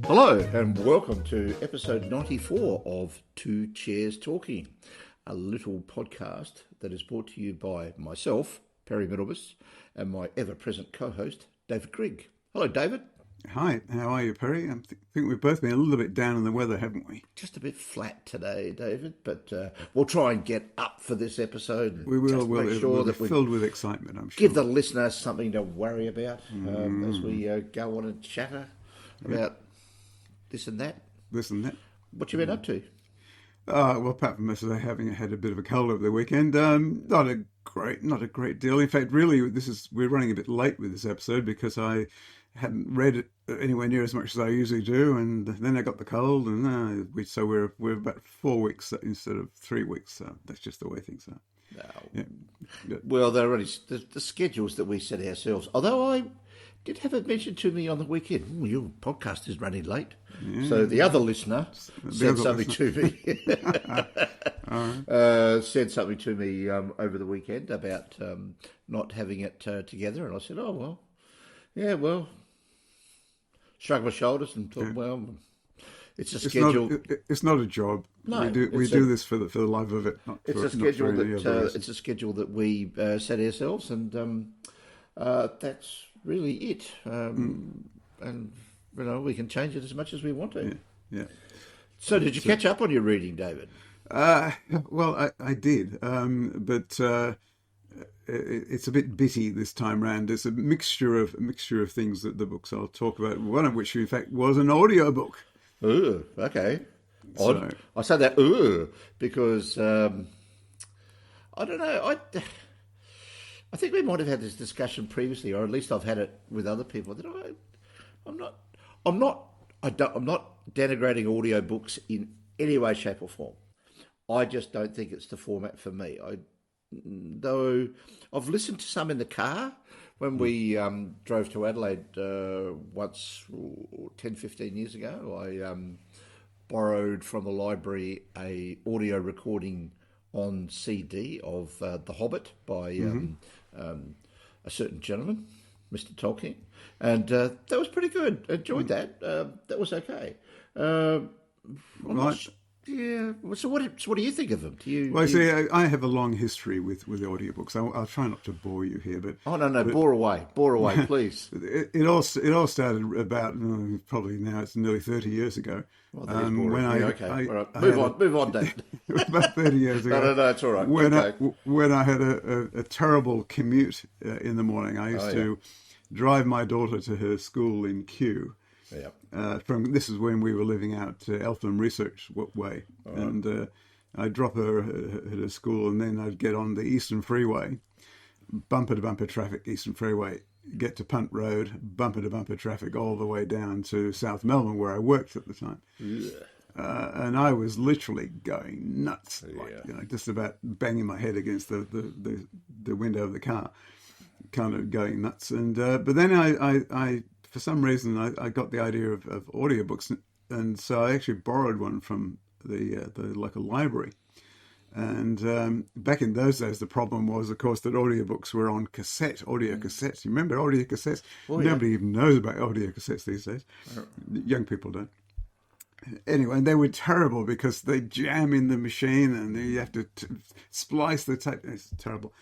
Hello and welcome to episode 94 of Two Chairs Talking, a little podcast that is brought to you by myself, Perry Middlebus, and my ever-present co-host, David Grigg. Hello, David. Hi, how are you, Perry? I think we've both been a little bit down in the weather, haven't we? Just a bit flat today, David, but we'll try and get up for this episode. We will. We'll be filled with excitement, I'm sure. Give the listener something to worry about as we go on and chatter about this and that. This and that. What you been up to? Well, apart from yesterday having had a bit of a cold over the weekend, not a great deal. In fact, really, we're running a bit late with this episode because I hadn't read it anywhere near as much as I usually do, and then I got the cold, and so we're about 4 weeks instead of 3 weeks. So that's just the way things are. No. Yeah. Well, they're already the schedules that we set ourselves. Although I did have it mentioned to me on the weekend, your podcast is running late. Yeah. So the other listener said something to me. Said something to me over the weekend about not having it together, and I said, "Oh well, shrugged my shoulders and thought, well, it's a schedule. It's not a job. No, we do this for the love of it. It's a schedule that we set ourselves, and that's really it. And we can change it as much as we want to. Yeah. So, did you catch up on your reading, David? Well, I did, but it's a bit bitty this time round. It's a mixture of things that the books I'll talk about. One of which, in fact, was an audiobook. Ooh, okay. Odd. So, I say that because I don't know. I think we might have had this discussion previously, or at least I've had it with other people. That I'm not denigrating audiobooks in any way, shape, or form. I just don't think it's the format for me. Though I've listened to some in the car when we drove to Adelaide once 10, 15 years ago. I borrowed from the library a audio recording on CD of The Hobbit by a certain gentleman, Mr. Tolkien, and that was pretty good. Enjoyed that. That was okay. Yeah. So what do you think of them? I have a long history with audiobooks. I'll try not to bore you here, but bore away, please. It all started about probably now it's nearly 30 years ago. Well, that is boring. All right. Move on, Dave. About 30 years ago. No, it's all right. When I had a terrible commute in the morning, I used to drive my daughter to her school in Kew. Yeah. This is when we were living out Eltham Research Way, and I'd drop her at her school, and then I'd get on the Eastern Freeway, bumper to bumper traffic, Eastern Freeway, get to Punt Road, bumper to bumper traffic all the way down to South Melbourne, where I worked at the time. Yeah. And I was literally going nuts, just about banging my head against the window of the car, kind of going nuts. And but then I for some reason, I got the idea of audiobooks, and so I actually borrowed one from the local library. And back in those days, the problem was, of course, that audiobooks were on audio cassettes. You remember audio cassettes? Nobody even knows about audio cassettes these days. Young people don't. Anyway, they were terrible because they jam in the machine, and you have to splice the tape. It's terrible.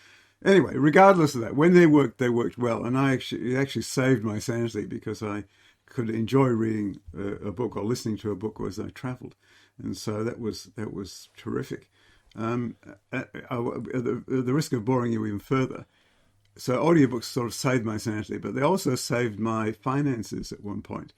Anyway, regardless of that, when they worked well, and it actually saved my sanity because I could enjoy reading a book or listening to a book as I travelled, and so that was terrific. At the risk of boring you even further, so audiobooks sort of saved my sanity, but they also saved my finances at one point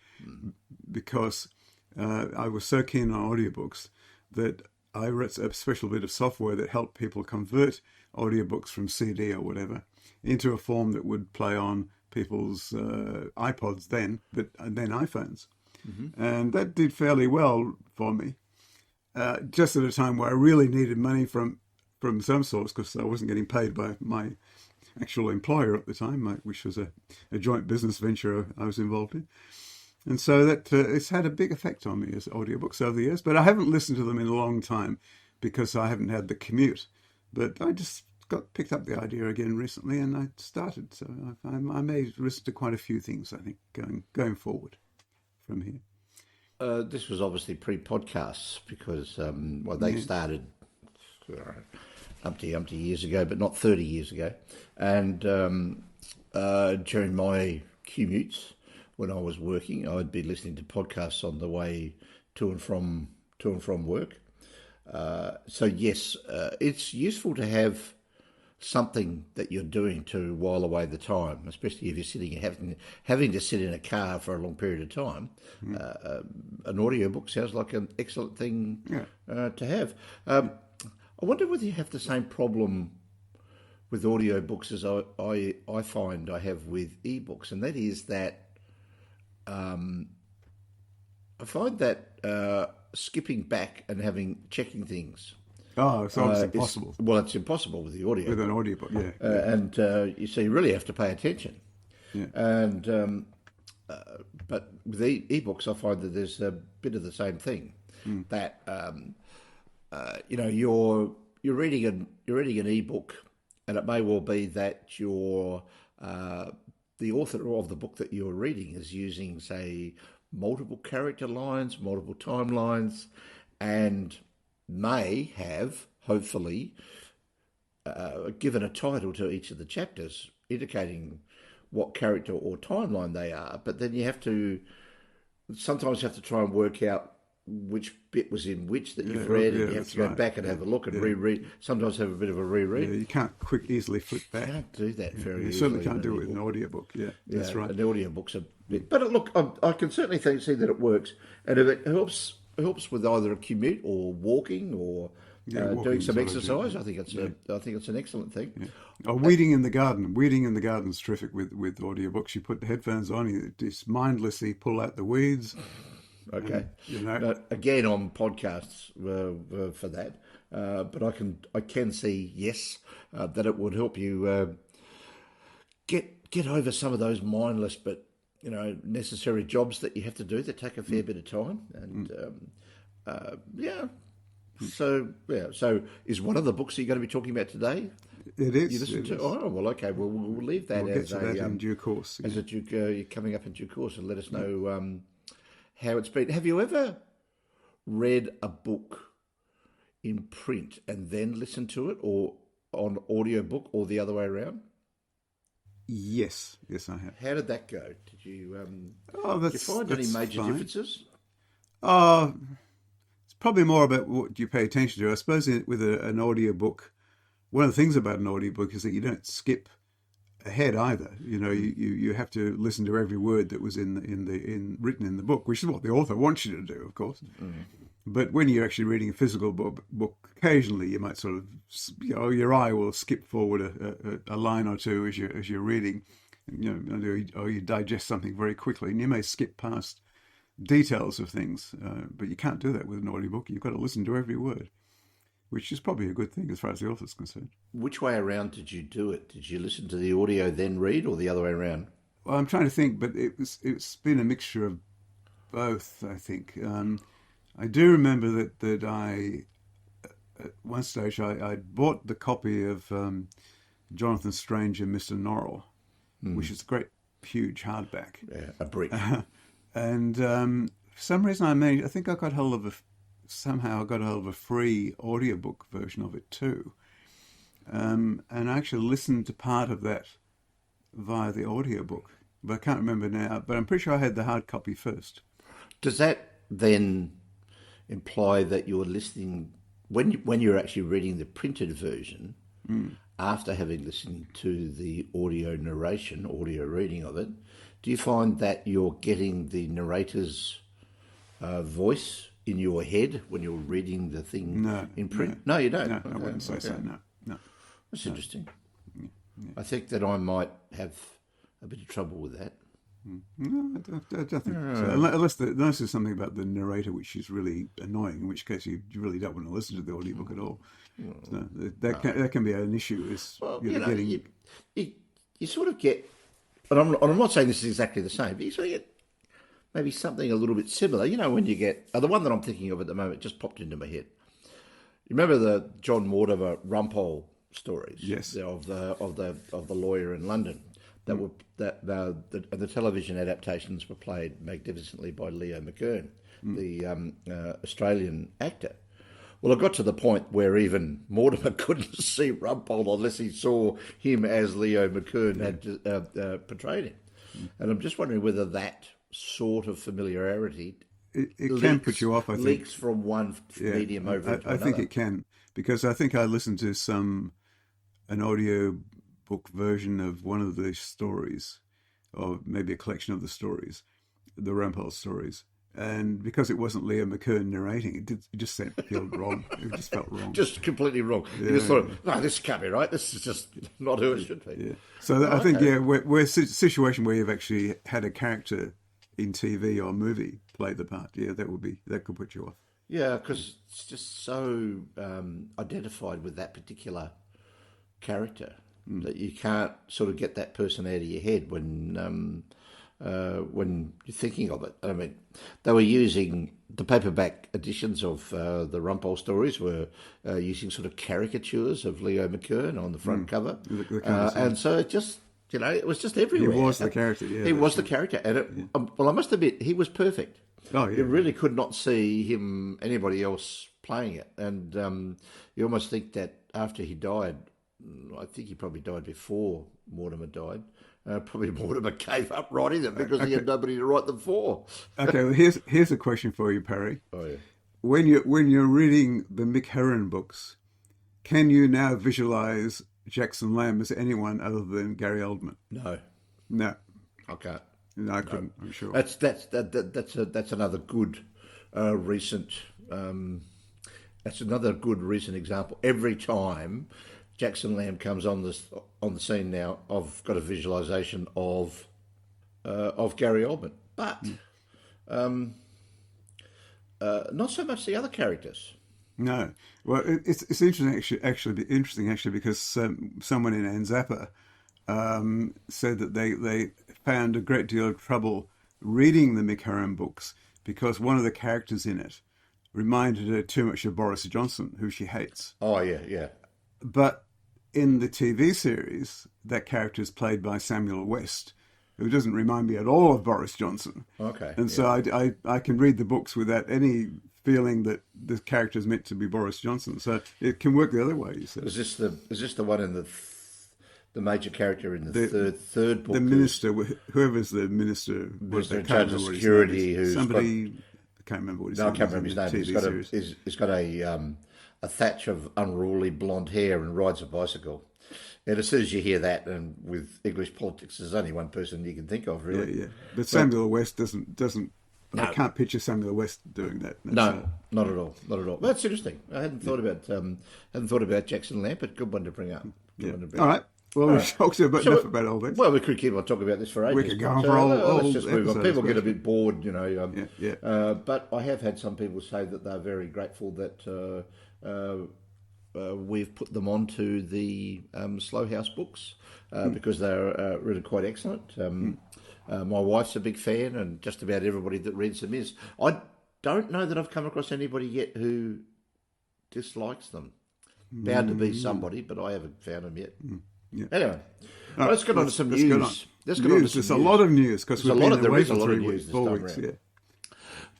because I was so keen on audiobooks that I wrote a special bit of software that helped people convert audiobooks from CD or whatever into a form that would play on people's iPods then iPhones. Mm-hmm. And that did fairly well for me, just at a time where I really needed money from some source because I wasn't getting paid by my actual employer at the time, which was a joint business venture I was involved in. And so that it's had a big effect on me as audiobooks over the years. But I haven't listened to them in a long time because I haven't had the commute. But I just picked up the idea again recently, and I started. So I may listen to quite a few things, I think, going forward from here. This was obviously pre-podcasts because, they started umpty years ago, but not 30 years ago. And during my commutes, when I was working, I'd be listening to podcasts on the way to and from work. So yes, it's useful to have something that you're doing to while away the time, especially if you're sitting having to sit in a car for a long period of time. An audiobook sounds like an excellent thing to have. I wonder whether you have the same problem with audiobooks as I find I have with ebooks, and that is that I find that skipping back and checking things. Oh, so it's impossible. It's impossible with the audio. With an audiobook, yeah. And you really have to pay attention. Yeah. And but with ebooks, I find that there's a bit of the same thing. That you're reading an ebook, and it may well be that the author of the book that you're reading is using, say, multiple character lines, multiple timelines, and may have, hopefully, given a title to each of the chapters, indicating what character or timeline they are. But then sometimes you have to try and work out which bit was in which that you've read, and you have to go back and have a look and reread. Sometimes have a bit of a reread. Yeah, you can't easily flip back. You can't do that very easily. You certainly can't do it with an audiobook. Yeah, that's right. An audiobook's a bit... But look, I can certainly see that it works. And if it helps with either a commute or walking or doing some exercise, I think it's an excellent thing. Yeah. Oh, weeding in the garden. Weeding in the garden is terrific with audiobooks. You put the headphones on, you just mindlessly pull out the weeds. Okay. Again, on podcasts for that, but I can see that it would help you get over some of those mindless but necessary jobs that you have to do that take a fair bit of time. And So is one of the books that you're going to be talking about today? It is. You listen to? Oh well, okay. Well, we'll leave that as in due course. As you're coming up in due course, and let us know how it's been. Have you ever read a book in print and then listened to it, or on audiobook, or the other way around? Yes, I have. How did that go? Did you did you find any major differences? It's probably more about what you pay attention to. I suppose with an audiobook, one of the things about an audiobook is that you don't skip ahead either. You have to listen to every word that was written in the book, which is what the author wants you to do, of course. But when you're actually reading a physical book, occasionally you might sort of, your eye will skip forward a line or two as you're reading, or you digest something very quickly, and you may skip past details of things, but you can't do that with an audiobook. You've got to listen to every word, which is probably a good thing as far as the author's concerned. Which way around did you do it? Did you listen to the audio then read, or the other way around? Well, I'm trying to think, but it's been a mixture of both, I think. I do remember that I, at one stage, I bought the copy of Jonathan Strange and Mr. Norrell, which is a great, huge hardback. Yeah, a brick. And for some reason I think I got hold of a free audiobook version of it too. And I actually listened to part of that via the audiobook. But I can't remember now. But I'm pretty sure I had the hard copy first. Does that then imply that you're listening, when you're actually reading the printed version, after having listened to the audio narration, audio reading of it, do you find that you're getting the narrator's voice in your head when you're reading the thing in print? No, you don't. No, I wouldn't say so. No. That's interesting. Yeah. I think that I might have a bit of trouble with that. No, I don't think so. Unless there's something about the narrator which is really annoying, in which case you really don't want to listen to the audiobook at all. So that can be an issue. You sort of get, and I'm not saying this is exactly the same, but you sort of get maybe something a little bit similar. When you get the one that I'm thinking of at the moment just popped into my head. You remember the John Mortimer Rumpole stories? Yes. Of the lawyer in London. The television adaptations were played magnificently by Leo McKern. the Australian actor. Well, it got to the point where even Mortimer couldn't see Rumpole unless he saw him as Leo McKern had portrayed him. And I'm just wondering whether that sort of familiarity it can put you off, I think. Leaks from one medium over into another. I think it can, because I think I listened to an audio book version of one of the stories, or maybe a collection of the stories, the Rumpole stories. And because it wasn't Leo McKern narrating, it just felt wrong. It just felt wrong. Just completely wrong. Yeah. You just thought, no, this can't be right. This is just not who it should be. Yeah. So I think, we're a situation where you've actually had a character in TV or movie play the part. Yeah, that could put you off. Yeah, because it's just so identified with that particular character that you can't sort of get that person out of your head when you're thinking of it. I mean, they were using the paperback editions of the Rumpole stories were using sort of caricatures of Leo McKern on the front cover, and so it just it was just everywhere. He was the character. Yeah, he was the character, and well, I must admit, he was perfect. Oh yeah, you really could not see anybody else playing it, and you almost think that after he died, I think he probably died before Mortimer died. Probably Mortimer gave up writing them because he had nobody to write them for. Okay, well, here's a question for you, Perry. Oh yeah. When you're reading the Mick Herron books, can you now visualize Jackson Lamb as anyone other than Gary Oldman? No, I can't. No, I couldn't. I'm sure. That's another good recent. That's another good recent example. Every time Jackson Lamb comes on the scene now, I've got a visualization of Gary Oldman, but not so much the other characters. No, well, it's interesting actually because someone in Anzappa said that they found a great deal of trouble reading the Mick Herron books because one of the characters in it reminded her too much of Boris Johnson, who she hates. Oh yeah. But in the TV series, that character is played by Samuel West, who doesn't remind me at all of Boris Johnson. Okay. And so I can read the books without any feeling that the character is meant to be Boris Johnson. So it can work the other way, you said. Is this the one in the major character in the third book? The minister, whoever's the minister in charge of security, who's somebody... I can't remember what his name is. I can't remember his name. He's got a thatch of unruly blonde hair and rides a bicycle. And as soon as you hear that, and with English politics, there's only one person you can think of, really. Yeah. But Samuel West doesn't. No. I can't picture Samuel West doing that. No, not at all. Well, that's interesting. I hadn't thought about Jackson Lamb, but good one to bring up. All right. Well, we've talked enough about all this. Well, we could keep on talking about this for ages. We could go on for all let's just move on. People get a bit bored, But I have had some people say that they're very grateful that we've put them onto the Slow House books because they're really quite excellent. My wife's a big fan, and just about everybody that reads them is. I don't know that I've come across anybody yet who dislikes them. Bound to be somebody, but I haven't found them yet. Yeah. Anyway, let's get on to some news. There's a lot of news because we've been away for 3 weeks, 4 weeks. Yeah.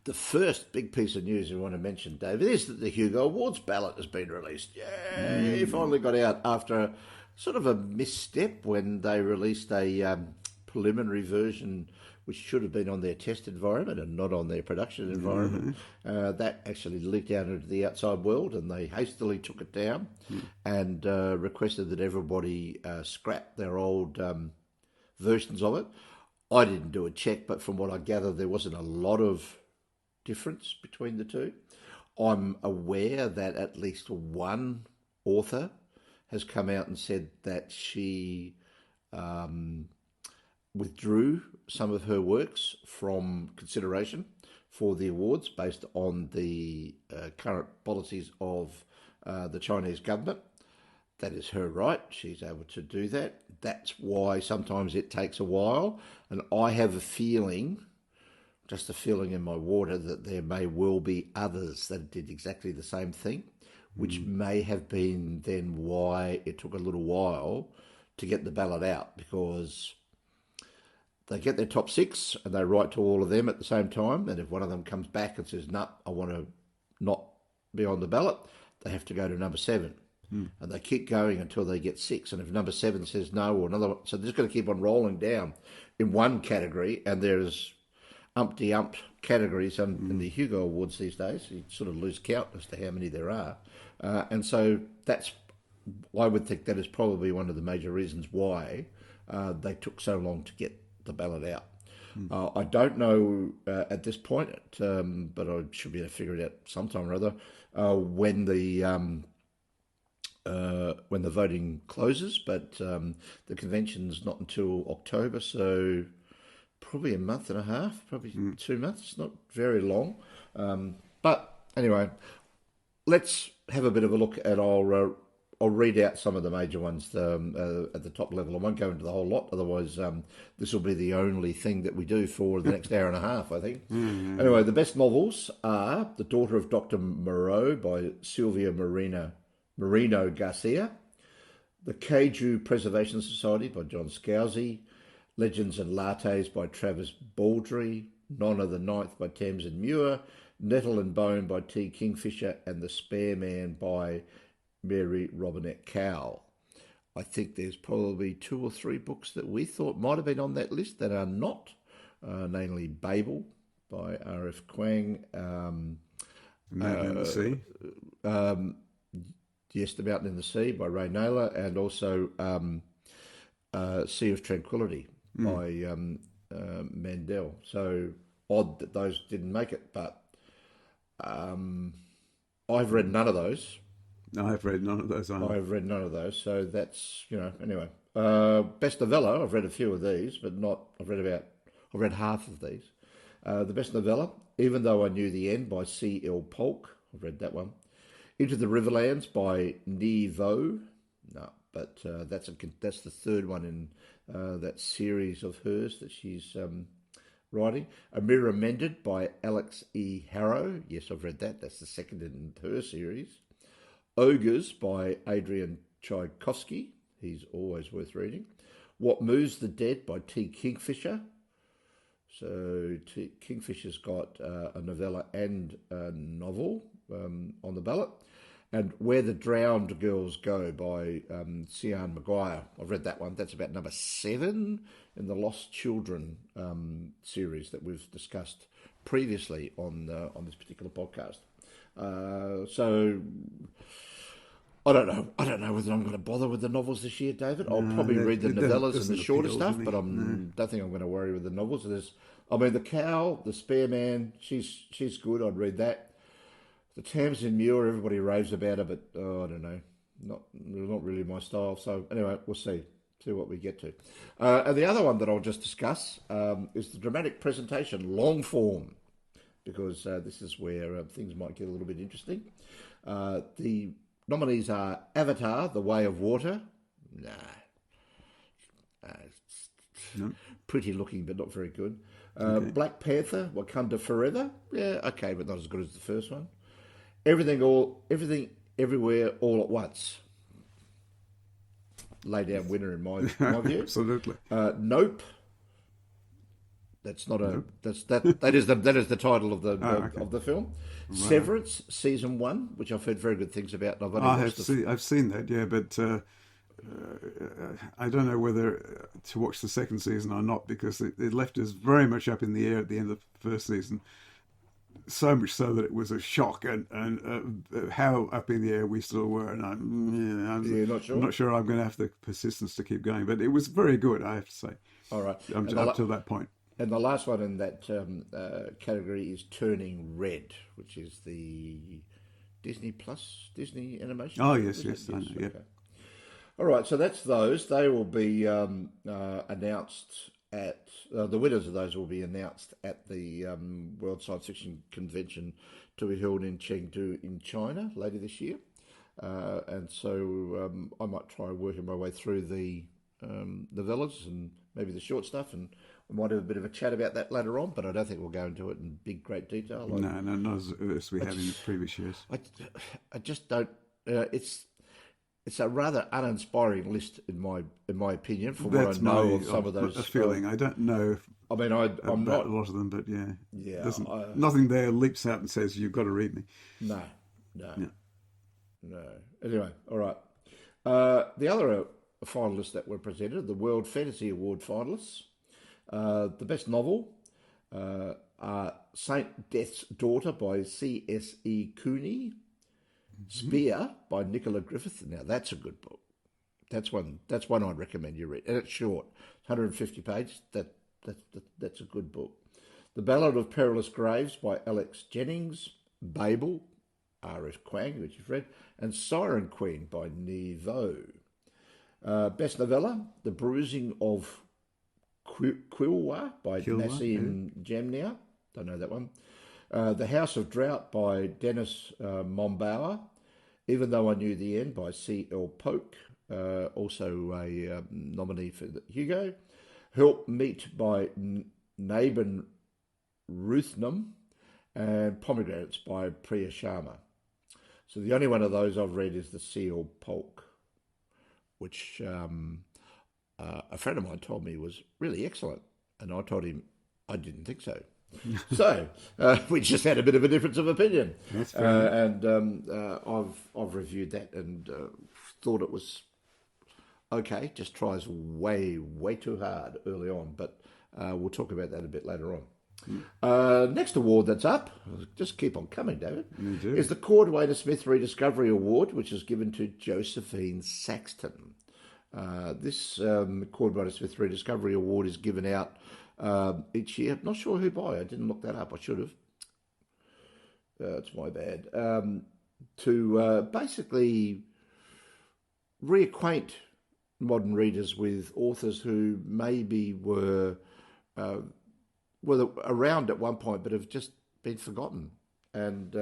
The first big piece of news we want to mention, David, is that the Hugo Awards ballot has been released. Yay! It finally got out after sort of a misstep when they released a preliminary version which should have been on their test environment and not on their production environment. That actually leaked out into the outside world, and they hastily took it down and requested that everybody scrap their old versions of it. I didn't do a check, but from what I gather, there wasn't a lot of difference between the two. I'm aware that at least one author has come out and said that she withdrew some of her works from consideration for the awards based on the current policies of the Chinese government. That is her right. She's able to do that. That's why sometimes it takes a while. And I have a feeling, just a feeling in my water, that there may well be others that did exactly the same thing, which may have been then why it took a little while to get the ballot out, because they get their top 6 and they write to all of them at the same time. And if one of them comes back and says, "No, I want to not be on the ballot," they have to go to number 7. And they keep going until they get 6. And if number 7 says no, or another, so they're just going to keep on rolling down in one category. And there's umpty-ump categories in the Hugo Awards these days. You sort of lose count as to how many there are. And so I would think that is probably one of the major reasons why they took so long to get the ballot out. I don't know at this point, but I should be able to figure it out sometime or other when the voting closes. But the convention's not until October, so probably a month and a half, probably 2 months. Not very long. But anyway, let's have a bit of a look at I'll read out some of the major ones at the top level. I won't go into the whole lot, otherwise this will be the only thing that we do for the next hour and a half, I think. Anyway, the best novels are The Daughter of Dr. Moreau by Sylvia Marino Garcia, The Kaiju Preservation Society by John Scalzi, Legends and Lattes by Travis Baldry, Nonna the Ninth by Tamsin Muir, Nettle and Bone by T. Kingfisher, and The Spare Man by Mary Robinette Cowell. I think there's probably 2 or 3 books that we thought might have been on that list that are not, namely Babel by R.F. Kuang. Mountain in the Sea. Yes, The Mountain in the Sea by Ray Naylor, and also Sea of Tranquility by Mandel. So odd that those didn't make it, but I've read none of those. No, I've read none of those either. I've read none of those, so that's, anyway. Best novella, I've read a few of these, but I've read half of these. The best novella, Even Though I Knew the End by C.L. Polk. I've read that one. Into the Riverlands by Ni Vo. No, but that's the third one in that series of hers that she's writing. A Mirror Mended by Alex E. Harrow. Yes, I've read that. That's the second in her series. Ogres by Adrian Tchaikovsky. He's always worth reading. What Moves the Dead by T. Kingfisher. So Kingfisher's got a novella and a novel on the ballot. And Where the Drowned Girls Go by Sian Maguire. I've read that one. That's about number 7 in the Lost Children series that we've discussed previously on this particular podcast. So I don't know whether I'm going to bother with the novels this year, David. I'll probably read the novellas and the shorter stuff, but don't think I'm going to worry with the novels. The Cow, The Spare Man, she's good. I'd read that. The Tamsin Muir, everybody raves about her, but I don't know, not really my style. So anyway, we'll see what we get to. And the other one that I'll just discuss is the dramatic presentation, long form, because this is where things might get a little bit interesting. The nominees are Avatar, The Way of Water. Pretty looking, but not very good. Black Panther, Wakanda Forever. Yeah, okay, but not as good as the first one. Everything, Everywhere, All at Once. Lay down winner in my view. Absolutely. Nope. That's not that is the title of the film. Right. Severance season 1, which I've heard very good things about. I've seen that, yeah, but I don't know whether to watch the second season or not, because it left us very much up in the air at the end of the first season. So much so that it was a shock, and how up in the air we still were. And I'm not sure I'm going to have the persistence to keep going. But it was very good, I have to say. All right, up to that point. And the last one in that category is Turning Red, which is the Disney animation. Oh yes, I know, yeah. Okay. All right, so that's those. They will be announced at the winners of those will be announced at the World Science Fiction Convention to be held in Chengdu in China later this year. And so I might try working my way through the novellas and maybe the short stuff, and we might have a bit of a chat about that later on, but I don't think we'll go into it in great detail. No, not as we have in previous years. I just don't. it's a rather uninspiring list in my opinion. From what I know of some of those, feeling. I don't know. I'm not a lot of them, but yeah, yeah. Nothing there leaps out and says you've got to read me. No. Anyway, all right. The other finalists that were presented, the World Fantasy Award finalists, the best novel are Saint Death's Daughter by C.S.E. Cooney, Spear by Nicola Griffith. Now that's a good book. That's one I'd recommend you read, and it's short, 150 pages. That's a good book. The Ballad of Perilous Graves by Alex Jennings, Babel, R.S. Kwang, which you've read, and Siren Queen by Nevo. Best novella, The Bruising of Quilwa by Nassim Jamnia. Don't know that one. The House of Drought by Dennis Mombauer. Even Though I Knew the End by C.L. Polk, also a nominee for the Hugo. Help Meet by Nabin Ruthnam, and Pomegranates by Priya Sharma. So the only one of those I've read is the C.L. Polk, which a friend of mine told me was really excellent, and I told him I didn't think so. So we just had a bit of a difference of opinion, and I've reviewed that and thought it was okay. Just tries way too hard early on, but we'll talk about that a bit later on. Next award that's up, just keep on coming, David, is the Cordwainer Smith Rediscovery Award, which is given to Josephine Saxton. This Cordwainer Smith Rediscovery Award is given out each year. Not sure who by. I didn't look that up. I should have. It's my bad. To basically reacquaint modern readers with authors who maybe were around at one point but have just been forgotten and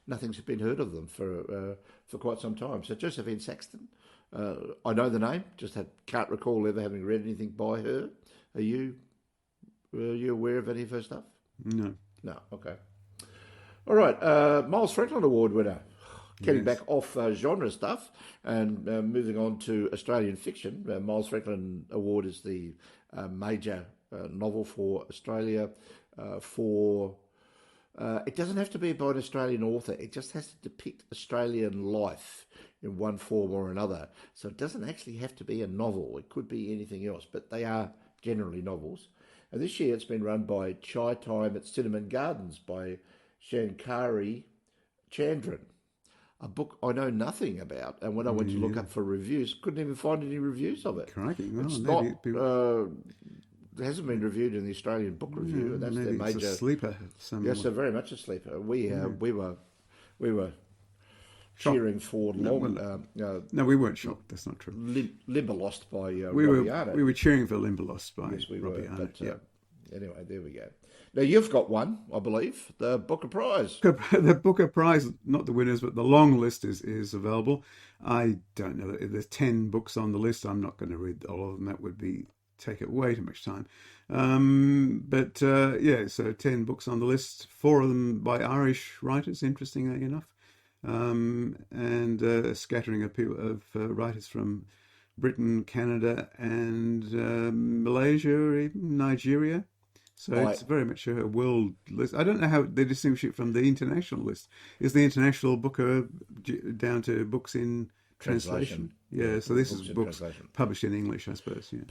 nothing's been heard of them for quite some time. So Josephine Saxton, I know the name, just can't recall ever having read anything by her. Were you aware of any of her stuff? No. No, okay. All right, Miles Franklin Award winner. Getting back off genre stuff and moving on to Australian fiction. Miles Franklin Award is the major novel for Australia it doesn't have to be by an Australian author. It just has to depict Australian life in one form or another. So it doesn't actually have to be a novel. It could be anything else, but they are generally novels. And this year it's been run by Chai Time at Cinnamon Gardens by Shankari Chandran, a book I know nothing about. And when I went to look up for reviews, couldn't even find any reviews of it. Crikey. Well, it's it hasn't been reviewed in the Australian Book Review, and that's their major. It's a sleeper. Yes, so very much a sleeper. We were cheering for long. No, we weren't shocked. That's not true. Limberlost by we Robbie Arnott. We were cheering for Limberlost by Robbie Arnott. But anyway, there we go. Now you've got one, I believe, the Booker Prize. The Booker Prize, not the winners, but the long list is available. I don't know. There's 10 books on the list. I'm not going to read all of them. That would take it way too much time. So 10 books on the list, 4 of them by Irish writers, interestingly enough, and a scattering of writers from Britain, Canada, and Malaysia, even Nigeria. So it's very much a world list. I don't know how they distinguish it from the international list. Is the international Booker down to books in translation? Yeah, so this is books published in English, I suppose. Yeah.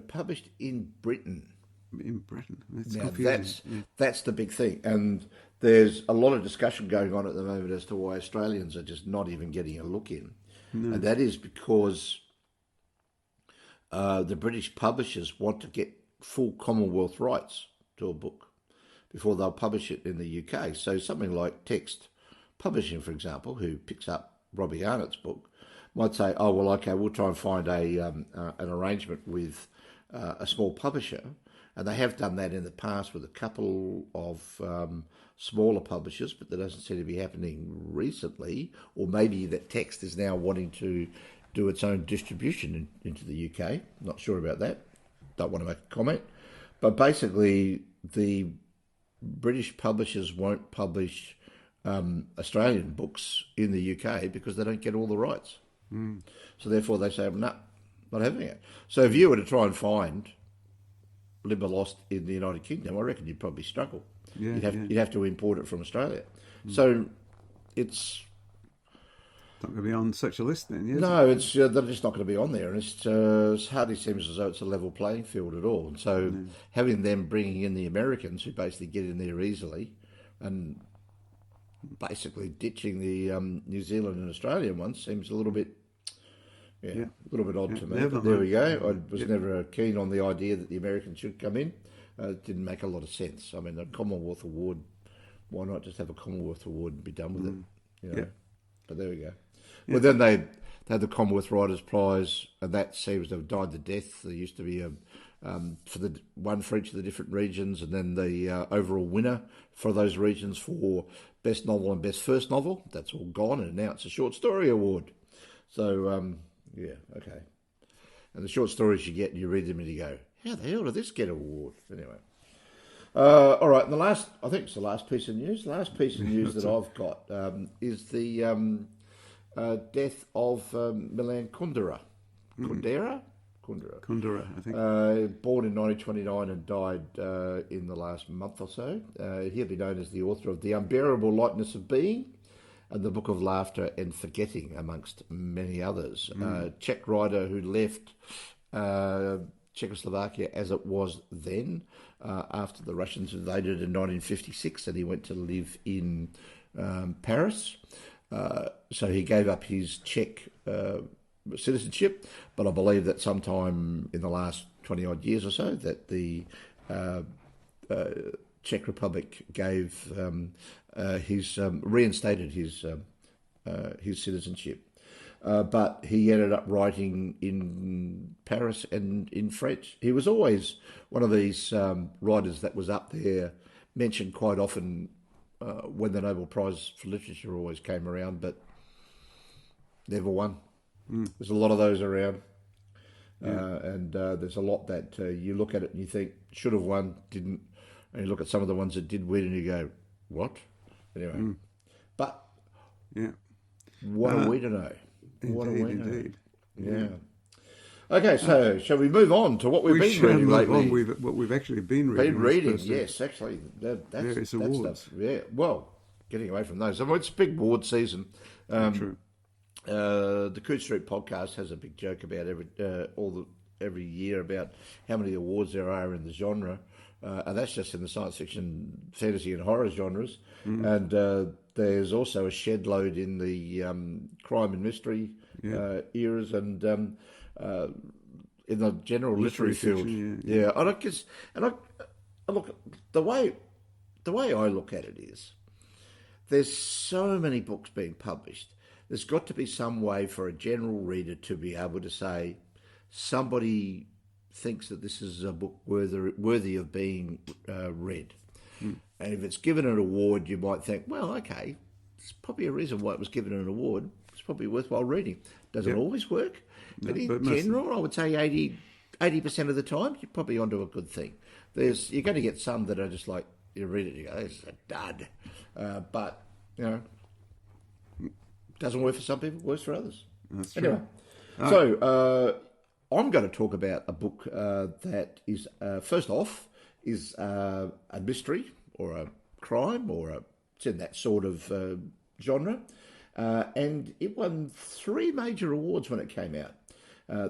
Published in Britain. In Britain. That's the big thing. And there's a lot of discussion going on at the moment as to why Australians are just not even getting a look in. No. And that is because the British publishers want to get full Commonwealth rights to a book before they'll publish it in the UK. So something like Text Publishing, for example, who picks up Robbie Arnott's book, might say, oh, well, okay, we'll try and find an arrangement with a small publisher. And they have done that in the past with a couple of smaller publishers, but that doesn't seem to be happening recently. Or maybe that Text is now wanting to do its own distribution into the UK. Not sure about that. Don't want to make a comment. But basically, the British publishers won't publish Australian books in the UK because they don't get all the rights. So therefore they say, no, not having it. So if you were to try and find Limber Lost in the United Kingdom, I reckon you'd probably struggle. You'd have to import it from Australia. So it's not going to be on such a list then, yes? No, it's they're just not going to be on there, and it hardly seems as though it's a level playing field at all. And so having them bringing in the Americans who basically get in there easily and basically ditching the New Zealand and Australian ones seems a little bit a little bit odd to me. But there we go. I was never keen on the idea that the Americans should come in. It didn't make a lot of sense. I mean, a Commonwealth Award, why not just have a Commonwealth Award and be done with it? You know? But there we go. Well, then they had the Commonwealth Writers' Prize, and that seems to have died to death. There used to be one for each of the different regions, and then the overall winner for those regions for Best Novel and Best First Novel. That's all gone, and now it's a Short Story Award. So, okay. And the short stories you get, and you read them and you go, how the hell did this get an award? Anyway. All right, and I think it's the last piece of news. The last piece of news that I've got is the death of Milan Kundera. Kundera, I think. Born in 1929 and died in the last month or so. He'll be known as the author of The Unbearable Lightness of Being and The Book of Laughter and Forgetting, amongst many others. Czech writer who left Czechoslovakia as it was then after the Russians invaded in 1956, and he went to live in Paris. So he gave up his Czech citizenship, but I believe that sometime in the last 20-odd years or so that the Czech Republic gave reinstated his citizenship. But he ended up writing in Paris and in French. He was always one of these writers that was up there, mentioned quite often when the Nobel Prize for Literature always came around, but never won. There's a lot of those around. And there's a lot that you look at it and you think, should have won, didn't. And you look at some of the ones that did win and you go, what? Anyway. But what are we to know? What indeed, are we to know? Indeed. Yeah. Okay, so shall we move on to what we've been reading lately? What we've actually been reading. Yes, actually. Various awards. Stuff. Yeah, well, getting away from those. I mean, it's big award season. True. The Coode Street podcast has a big joke about every year about how many awards there are in the genre, and that's just in the science fiction, fantasy, and horror genres. And there's also a shed load in the crime and mystery eras, and in the general literary field. And I guess, I look, the way I look at it is, there's so many books being published. There's got to be some way for a general reader to be able to say, somebody thinks that this is a book worthy of being read. And if it's given an award, you might think, well, okay, there's probably a reason why it was given an award. It's probably worthwhile reading. Does it always work? No, but in general, I would say 80% of the time, you're probably onto a good thing. You're going to get some that are just like, you read it, you go, this is a dud. But, doesn't work for some people, works for others. That's anyway, true. So I'm going to talk about a book that is, first off, is a mystery or a crime it's in that sort of genre. And it won 3 major awards when it came out.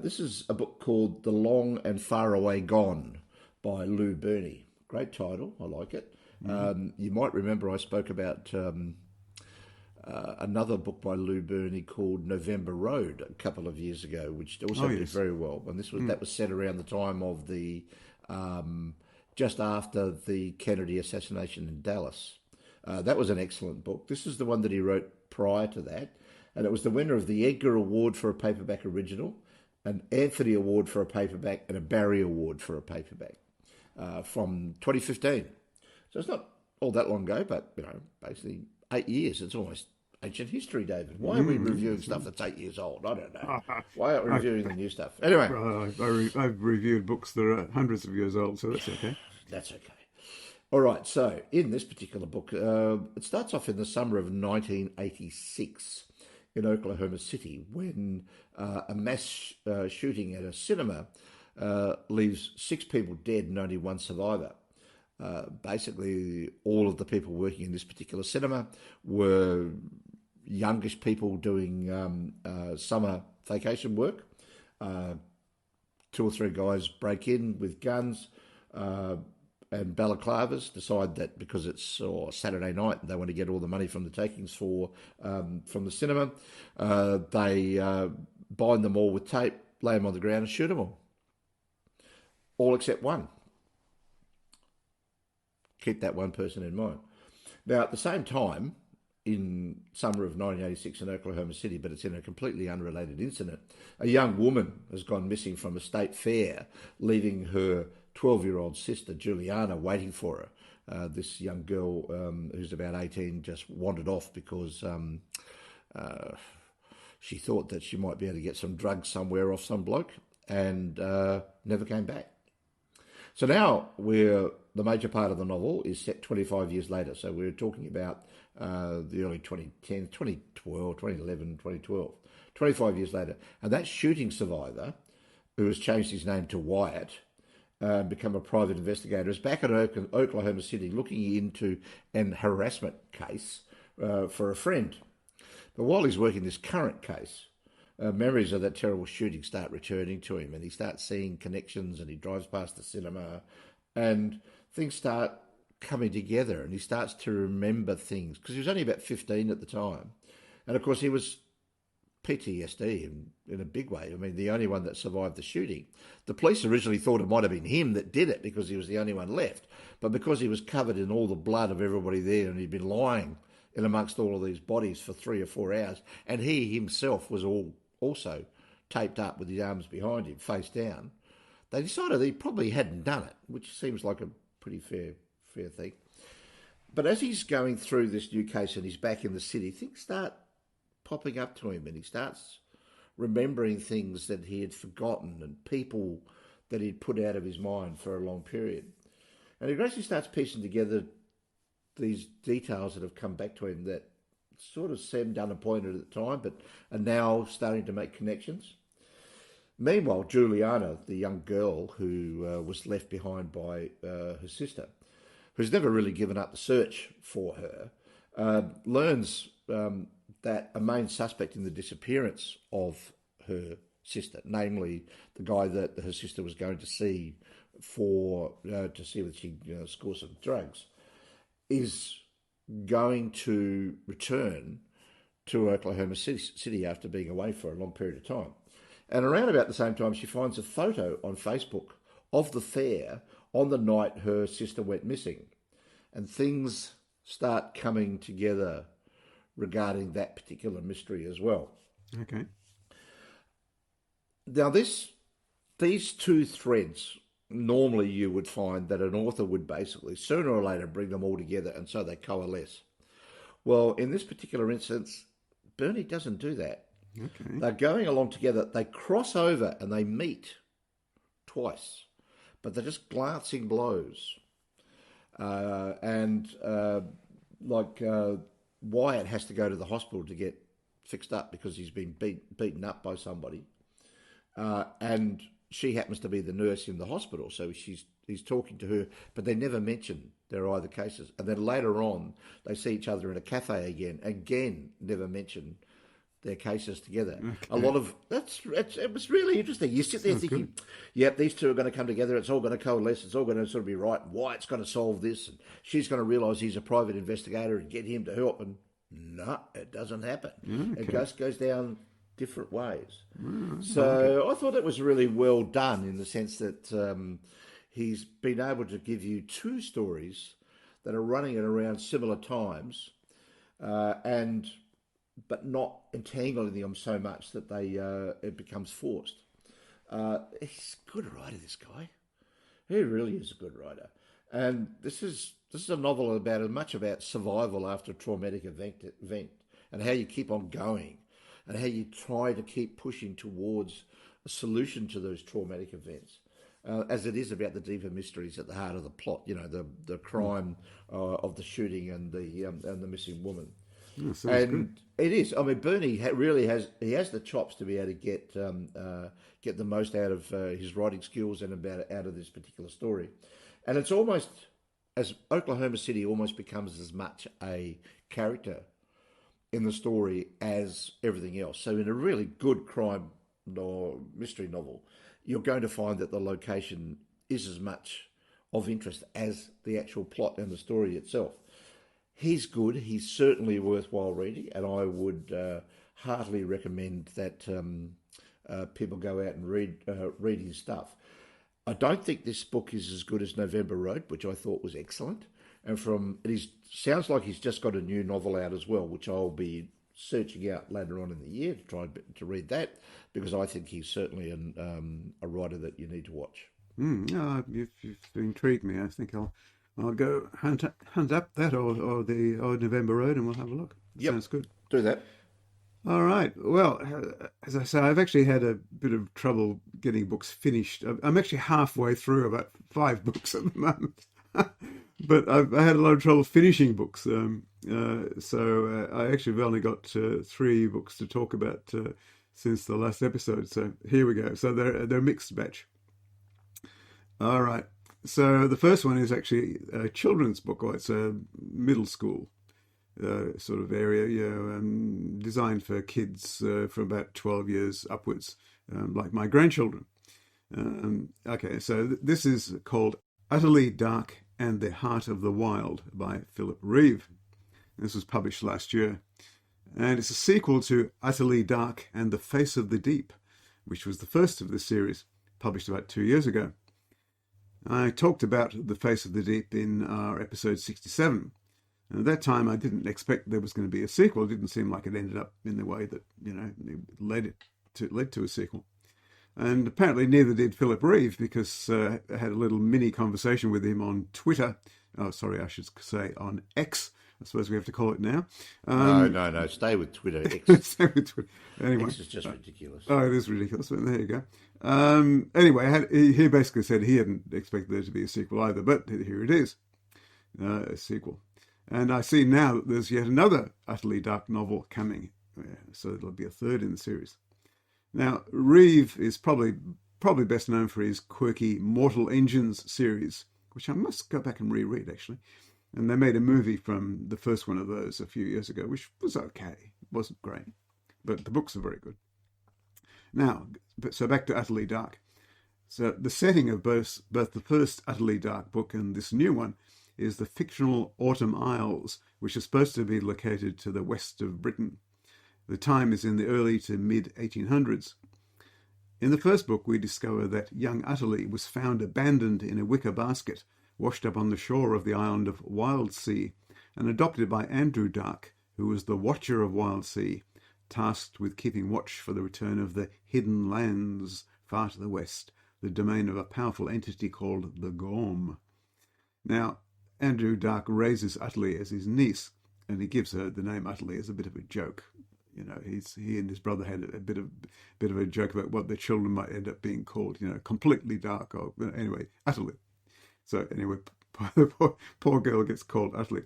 This is a book called The Long and Faraway Gone by Berney. Great title, I like it. You might remember I spoke about another book by Berney called November Road a couple of years ago, which also did very well. And that was set around the time of the just after the Kennedy assassination in Dallas. That was an excellent book. This is the one that he wrote prior to that, and it was the winner of the Edgar Award for a paperback original, an Anthony Award for a paperback, and a Barry Award for a paperback from 2015. So it's not all that long ago, but basically 8 years. It's almost ancient history, David. Why are we reviewing stuff that's 8 years old? I don't know. Why aren't we reviewing the new stuff? Anyway. I've reviewed books that are hundreds of years old, so that's okay. That's okay. All right, so in this particular book, it starts off in the summer of 1986 in Oklahoma City when a mass shooting at a cinema leaves 6 people dead and only 1 survivor. Basically, all of the people working in this particular cinema were youngish people doing summer vacation work. 2 or 3 guys break in with guns and balaclavas, decide that because it's Saturday night and they want to get all the money from the takings from the cinema, they bind them all with tape, lay them on the ground and shoot them all except 1. Keep that 1 person in mind. Now, at the same time, in summer of 1986 in Oklahoma City, but it's in a completely unrelated incident, a young woman has gone missing from a state fair, leaving her 12-year-old sister, Juliana, waiting for her. This young girl, who's about 18, just wandered off because she thought that she might be able to get some drugs somewhere off some bloke, and never came back. So now the major part of the novel is set 25 years later. So we're talking about the early 2010, 2012, 2011, 2012, 25 years later. And that shooting survivor, who has changed his name to Wyatt, become a private investigator, is back at Oklahoma City looking into an harassment case for a friend. But while he's working this current case, memories of that terrible shooting start returning to him, and he starts seeing connections, and he drives past the cinema, and things start coming together, and he starts to remember things, because he was only about 15 at the time. And of course he was PTSD in a big way. I mean, the only one that survived the shooting. The police originally thought it might have been him that did it because he was the only one left, but because he was covered in all the blood of everybody there, and he'd been lying in amongst all of these bodies for 3 or 4 hours, and he himself was also taped up with his arms behind him, face down, they decided he probably hadn't done it, which seems like a pretty fair thing. But as he's going through this new case and he's back in the city, things start popping up to him, and he starts remembering things that he had forgotten and people that he'd put out of his mind for a long period. And he gradually starts piecing together these details that have come back to him that sort of seemed unappointed at the time, but are now starting to make connections. Meanwhile, Juliana, the young girl who was left behind by her sister, who's never really given up the search for her, learns that a main suspect in the disappearance of her sister, namely the guy that her sister was going to see to see whether she score some drugs, is going to return to Oklahoma City after being away for a long period of time. And around about the same time, she finds a photo on Facebook of the fair on the night her sister went missing. And things start coming together regarding that particular mystery as well. Okay. Now, these 2 threads, normally you would find that an author would basically sooner or later bring them all together, and so they coalesce. Well, in this particular instance, Berney doesn't do that. Okay. They're going along together. They cross over and they meet twice, but they're just glancing blows. Wyatt has to go to the hospital to get fixed up because he's been beaten up by somebody. And she happens to be the nurse in the hospital, so he's talking to her, but they never mention their either cases. And then later on, they see each other in a cafe again, never mention their cases together. Okay. A lot of it was really interesting. You sit there thinking, yep, these 2 are going to come together. It's all going to coalesce. It's all going to sort of be right. Wyatt's going to solve this, and she's going to realise he's a private investigator and get him to help. And no, it doesn't happen. Okay. It just goes down different ways. So I thought it was really well done in the sense that he's been able to give you 2 stories that are running at around similar times, but not entangling them so much that it becomes forced. He's a good writer, this guy. He really is a good writer. And this is a novel about as much about survival after a traumatic event and how you keep on going and how you try to keep pushing towards a solution to those traumatic events. as it is about the deeper mysteries at the heart of the plot. You know, the crime of the shooting and the missing woman. Oh, sounds And good. it is. I mean, Berney really has the chops to be able to get the most out of his writing skills and out of this particular story. And it's almost as Oklahoma City almost becomes as much a character in the story as everything else. So in a really good crime or mystery novel, you're going to find that the location is as much of interest as the actual plot and the story itself. He's good. He's certainly worthwhile reading, and I would heartily recommend that people go out and read his stuff. I don't think this book is as good as November Road, which I thought was excellent. And sounds like he's just got a new novel out as well, which I'll be searching out later on in the year to try to read that, because I think he's certainly a writer that you need to watch. You've intrigued me. I think I'll go hunt up that or the old November Road, and we'll have a look. Yep. Sounds good. Do that. All right. Well, as I say, I've actually had a bit of trouble getting books finished. I'm actually halfway through about 5 books at the moment. But I had a lot of trouble finishing books. So I actually have only got 3 books to talk about since the last episode. So here we go. So they're a mixed batch. All right. So the first one is actually a children's book, or it's a middle school sort of area, designed for kids from about 12 years upwards, like my grandchildren. Okay, so this is called Utterly Dark and the Heart of the Wild by Philip Reeve. This was published last year. And it's a sequel to Utterly Dark and the Face of the Deep, which was the first of the series, published about 2 years ago. I talked about The Face of the Deep in our episode 67. And at that time, I didn't expect there was going to be a sequel. It didn't seem like it ended up in the way that, it led to a sequel. And apparently neither did Philip Reeve, because I had a little mini conversation with him on Twitter. Oh, sorry, I should say on X. I suppose we have to call it now. No. Stay with Twitter. X. Stay with Twitter. Anyway, X is just ridiculous. Oh, it is ridiculous. But there you go. Anyway, he basically said he hadn't expected there to be a sequel either, but here it is, a sequel. And I see now that there's yet another Utterly Dark novel coming, so it'll be a third in the series. Now, Reeve is probably best known for his quirky Mortal Engines series, which I must go back and reread, actually. And they made a movie from the first one of those a few years ago, which was okay. It wasn't great, but the books are very good. Now, so back to Utterly Dark. So the setting of both the first Utterly Dark book and this new one is the fictional Autumn Isles, which are supposed to be located to the west of Britain. The time is in the early to mid-1800s. In the first book, we discover that young Utterly was found abandoned in a wicker basket, washed up on the shore of the island of Wildsea, and adopted by Andrew Dark, who was the Watcher of Wildsea, tasked with keeping watch for the return of the hidden lands far to the west, the domain of a powerful entity called the Gorm. Now, Andrew Dark raises Utterly as his niece, and he gives her the name Utterly as a bit of a joke. He and his brother had a bit of a joke about what their children might end up being called, completely dark, or anyway, Utterly. So anyway, poor girl gets called Utterly.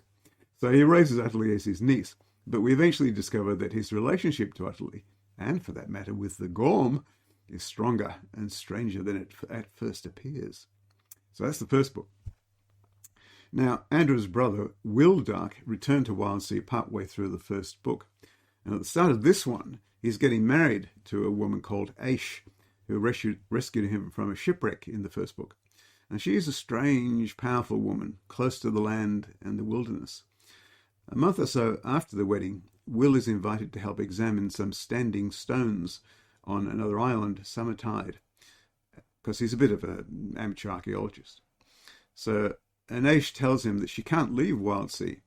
So he raises Utterly as his niece, but we eventually discover that his relationship to Utterly, and for that matter with the Gorm, is stronger and stranger than it at first appears. So that's the first book. Now, Andrew's brother, Will Dark, returned to Wildsea partway through the first book. And at the start of this one, he's getting married to a woman called Aish, who rescued him from a shipwreck in the first book. And she is a strange, powerful woman, close to the land and the wilderness. A month or so after the wedding, Will is invited to help examine some standing stones on another island, Summertide, because he's a bit of an amateur archaeologist. So Aish tells him that she can't leave Wildsea,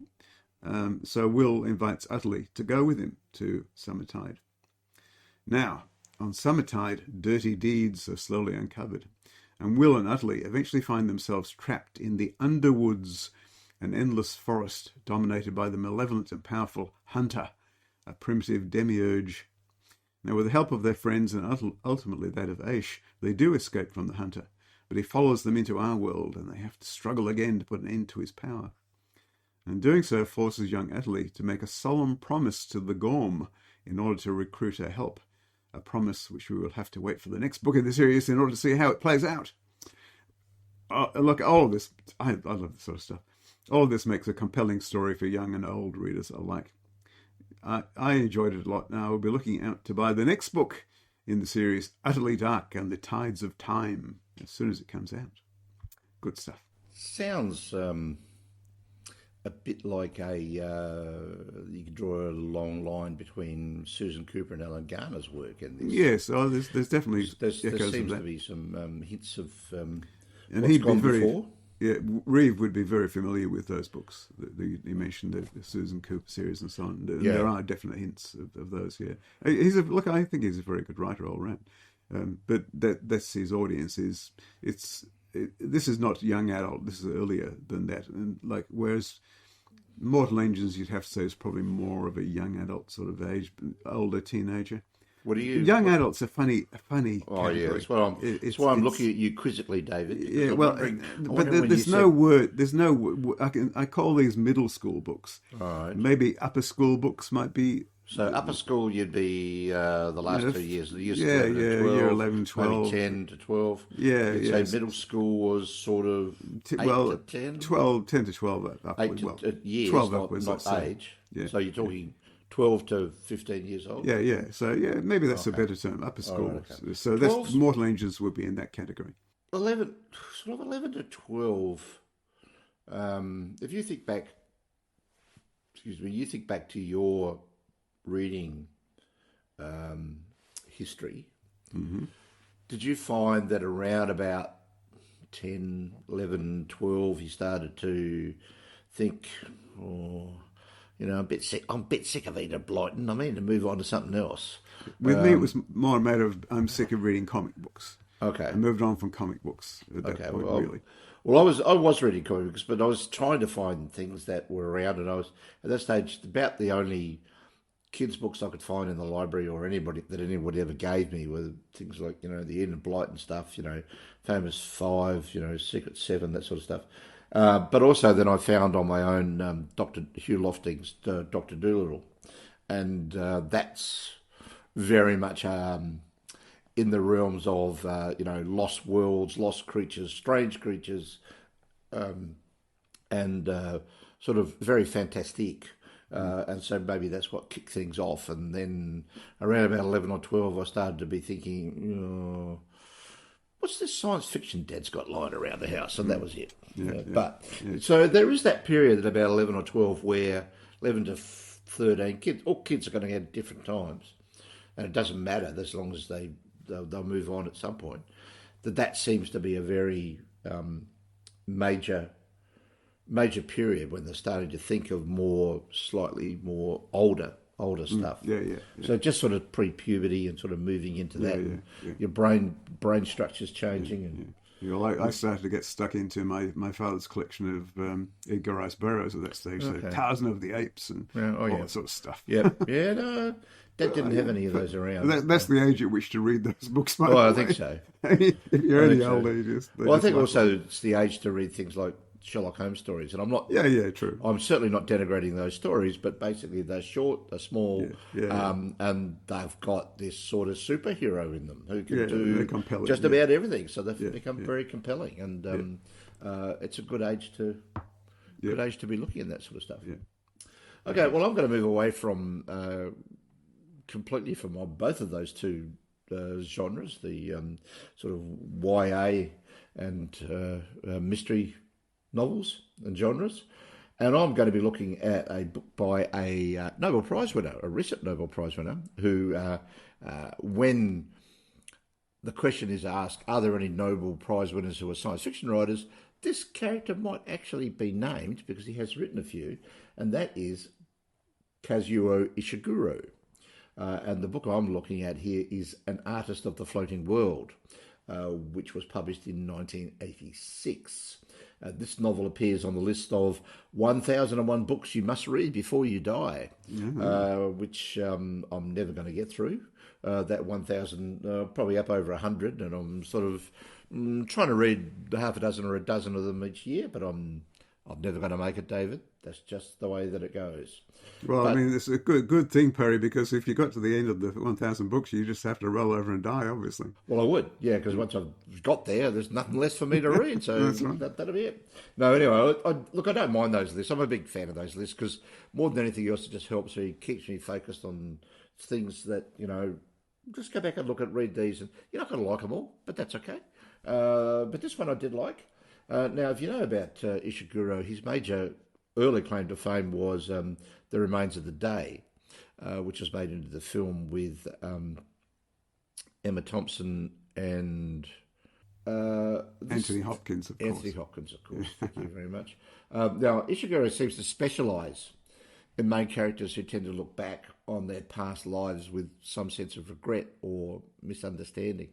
so Will invites Utterly to go with him to Summertide. Now, on Summertide, dirty deeds are slowly uncovered, and Will and Utterly eventually find themselves trapped in the Underwoods, an endless forest dominated by the malevolent and powerful Hunter, a primitive demiurge. Now, with the help of their friends and ultimately that of Aish, they do escape from the Hunter, but he follows them into our world, and they have to struggle again to put an end to his power. And doing so forces young Athalie to make a solemn promise to the Gorm in order to recruit her help, a promise which we will have to wait for the next book in the series in order to see how it plays out. Look, all of this, I love this sort of stuff. All of this makes a compelling story for young and old readers alike. I enjoyed it a lot. Now I'll be looking out to buy the next book in the series, Utterly Dark and the Tides of Time, as soon as it comes out. Good stuff. Sounds a bit like you could draw a long line between Susan Cooper and Alan Garner's work in this. Yes, there's definitely there seems to be some hints of and what's he'd gone be very, before. Yeah, Reeve would be very familiar with those books. You mentioned the Susan Cooper series and so on. Yeah. There are definite hints of those here. I think he's a very good writer all around. But that's his audience. This is not young adult. This is earlier than that. And whereas Mortal Engines, you'd have to say, is probably more of a young adult sort of age, older teenager. What do you? Young adults are funny. Oh yeah, that's why I'm looking at you quizzically, David. Yeah, but there's no word. There's no. I call these middle school books. All right. Maybe upper school books might be. So upper school, you'd be the last 2 years. The years 11 to 12, year 11, 12, maybe 10 to 12. Yeah, You'd say middle school was sort of 8 to 10? 10 to 12 upwards. 8 to years, 12 upwards, not age. Yeah. So you're talking 12 to 15 years old? Yeah. So, maybe that's a better term, upper school. Right, okay. So that's Mortal Engines would be in that category. 11 to 12. If you think back, to your reading history, mm-hmm. Did you find that around about 10, 11, 12, you started to think, I'm a bit sick of Enid Blyton. I mean, to move on to something else. With me, it was more a matter of I'm sick of reading comic books. Okay. I moved on from comic books at that point, really. Well, I was reading comic books, but I was trying to find things that were around, and I was, at that stage, about the only kids' books I could find in the library or anybody ever gave me were things like, the Enid Blyton stuff, Famous Five, Secret Seven, that sort of stuff. But also then I found on my own Dr. Hugh Lofting's Dr. Dolittle, and that's very much in the realms of lost worlds, lost creatures, strange creatures, and sort of very fantastic. And so maybe that's what kicked things off. And then around about 11 or 12, I started to be thinking, what's this science fiction Dad's got lying around the house? And that was it. So there is that period at about 11 or 12 where 11 to 13, all kids are going to get different times. And it doesn't matter as long as they'll move on at some point. That seems to be a very major period when they're starting to think of slightly more older stuff. Yeah. So just sort of pre-puberty and sort of moving into that. Your brain structure's changing. I started to get stuck into my father's collection of Edgar Rice Burroughs at that stage. So Tarzan of the Apes and all that sort of stuff. No, Dad didn't have any of those around. That's the age at which to read those books. Well, I think so. If you're any old ages. Well, I think also it's the age to read things like Sherlock Holmes stories, and I'm not. Yeah, true. I'm certainly not denigrating those stories, but basically they're short, they're small, and they've got this sort of superhero in them who can do just about everything. So they've become very compelling, and it's a good age to be looking at that sort of stuff. Yeah. Okay, well, I'm going to move away from completely from both of those two genres, the sort of YA and mystery novels and genres, and I'm going to be looking at a book by a Nobel Prize winner, a recent Nobel Prize winner, who, when the question is asked, are there any Nobel Prize winners who are science fiction writers, this character might actually be named because he has written a few, and that is Kazuo Ishiguro. And the book I'm looking at here is An Artist of the Floating World, which was published in 1986. This novel appears on the list of 1001 books you must read before you die, which I'm never going to get through. That 1000, probably up over 100, and I'm sort of Trying to read half a dozen or a dozen of them each year, but I'm never going to make it, David. That's just the way that it goes. Well, I mean, it's a good thing, Perry, because if you got to the end of the 1,000 books, you just have to roll over and die, obviously. Well, I would, yeah, because once I've got there's nothing less for me to read, so That's right. that'll be it. No, anyway, look, I don't mind those lists. I'm a big fan of those lists because more than anything else, it just helps me, keeps me focused on things that, just go back and read these, and you're not going to like them all, but that's okay. But this one I did like. Now, if you know about Ishiguro, his major early claim to fame was The Remains of the Day, which was made into the film with Emma Thompson and Anthony Hopkins, of course. Anthony Hopkins, of course. Thank you very much. Now, Ishiguro seems to specialise in main characters who tend to look back on their past lives with some sense of regret or misunderstanding.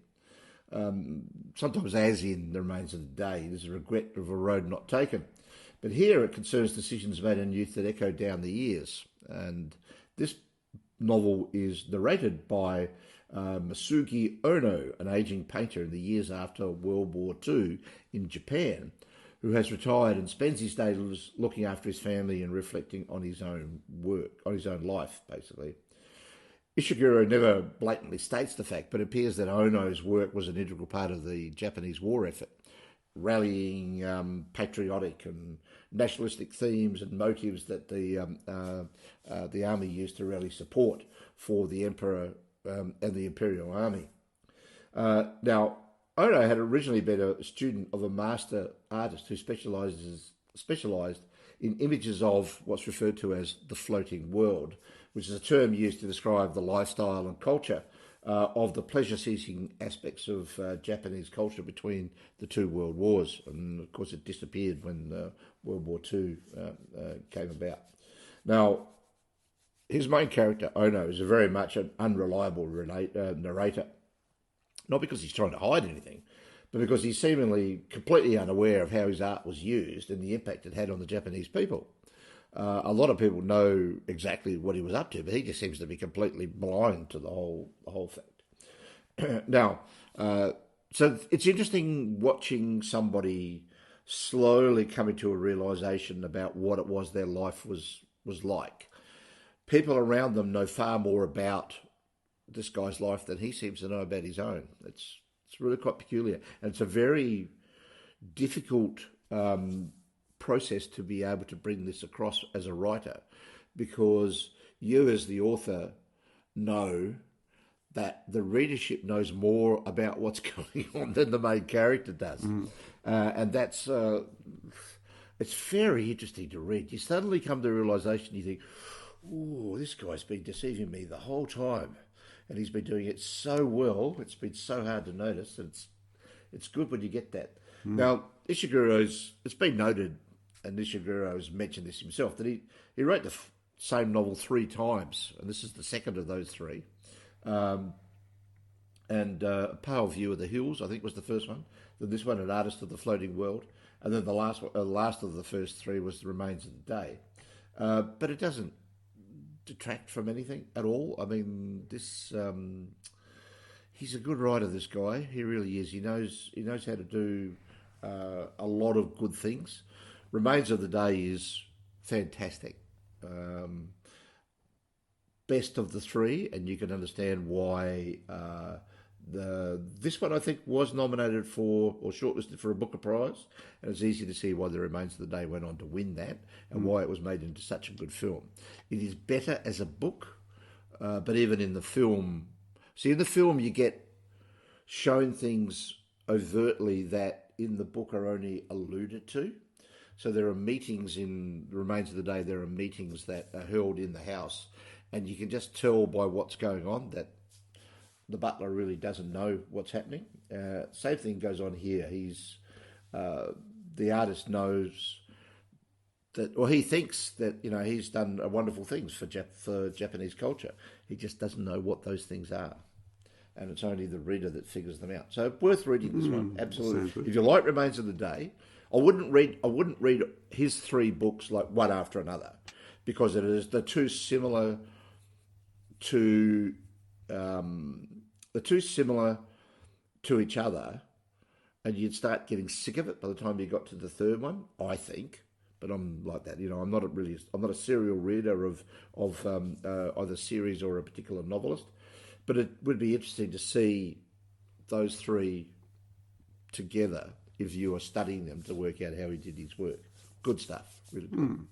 Sometimes, as in The Remains of the Day, there's a regret of a road not taken. But here it concerns decisions made in youth that echo down the years. And this novel is narrated by Masugi Ono, an aging painter in the years after World War II in Japan, who has retired and spends his days looking after his family and reflecting on his own work, on his own life, basically. Ishiguro never blatantly states the fact, but it appears that Ono's work was an integral part of the Japanese war effort, rallying patriotic and nationalistic themes and motives that the army used to rally support for the emperor and the imperial army. Now, Ono had originally been a student of a master artist who specialised in images of what's referred to as the floating world, which is a term used to describe the lifestyle and culture of the pleasure-seeking aspects of Japanese culture between the two world wars. And, of course, it disappeared when World War II came about. Now, his main character, Ono, is very much an unreliable narrator, not because he's trying to hide anything, but because he's seemingly completely unaware of how his art was used and the impact it had on the Japanese people. A lot of people know exactly what he was up to, but he just seems to be completely blind to the whole fact. Now, so it's interesting watching somebody slowly coming to a realisation about what it was their life was like. People around them know far more about this guy's life than he seems to know about his own. It's really quite peculiar, and it's a very difficult process to be able to bring this across as a writer, because you as the author know that the readership knows more about what's going on than the main character does. And that's it's very interesting to read. You suddenly come to a realisation, you think, oh, this guy's been deceiving me the whole time, and he's been doing it so well, it's been so hard to notice, and it's good when you get that. Now, Ishiguro's, it's been noted, and Ishiguro has mentioned this himself, that he wrote the same novel 3 times, and this is the second of those 3. A Pale View of the Hills, I think, was the first one. Then this one, An Artist of the Floating World. And then the last of the first 3 was The Remains of the Day. But it doesn't detract from anything at all. I mean, this he's a good writer, this guy. He really is. He knows how to do a lot of good things. Remains of the Day is fantastic. Best of the 3, and you can understand why this one, I think, was nominated for or shortlisted for a Booker Prize, and it's easy to see why The Remains of the Day went on to win that and why it was made into such a good film. It is better as a book, but even in the film, in the film you get shown things overtly that in the book are only alluded to. So there are meetings in The Remains of the Day, there are meetings that are held in the house, and you can just tell by what's going on that the butler really doesn't know what's happening. Same thing goes on here. The artist knows that, or he thinks that, he's done wonderful things for Japanese culture. He just doesn't know what those things are, and it's only the reader that figures them out. So worth reading this one, absolutely. If you like Remains of the Day, I wouldn't read his 3 books like one after another, because they're too similar to each other and you'd start getting sick of it by the time you got to the third one, I think. But I'm like that, I'm not a serial reader of either series or a particular novelist. But it would be interesting to see those three together if you are studying them to work out how he did his work. Good stuff, really good.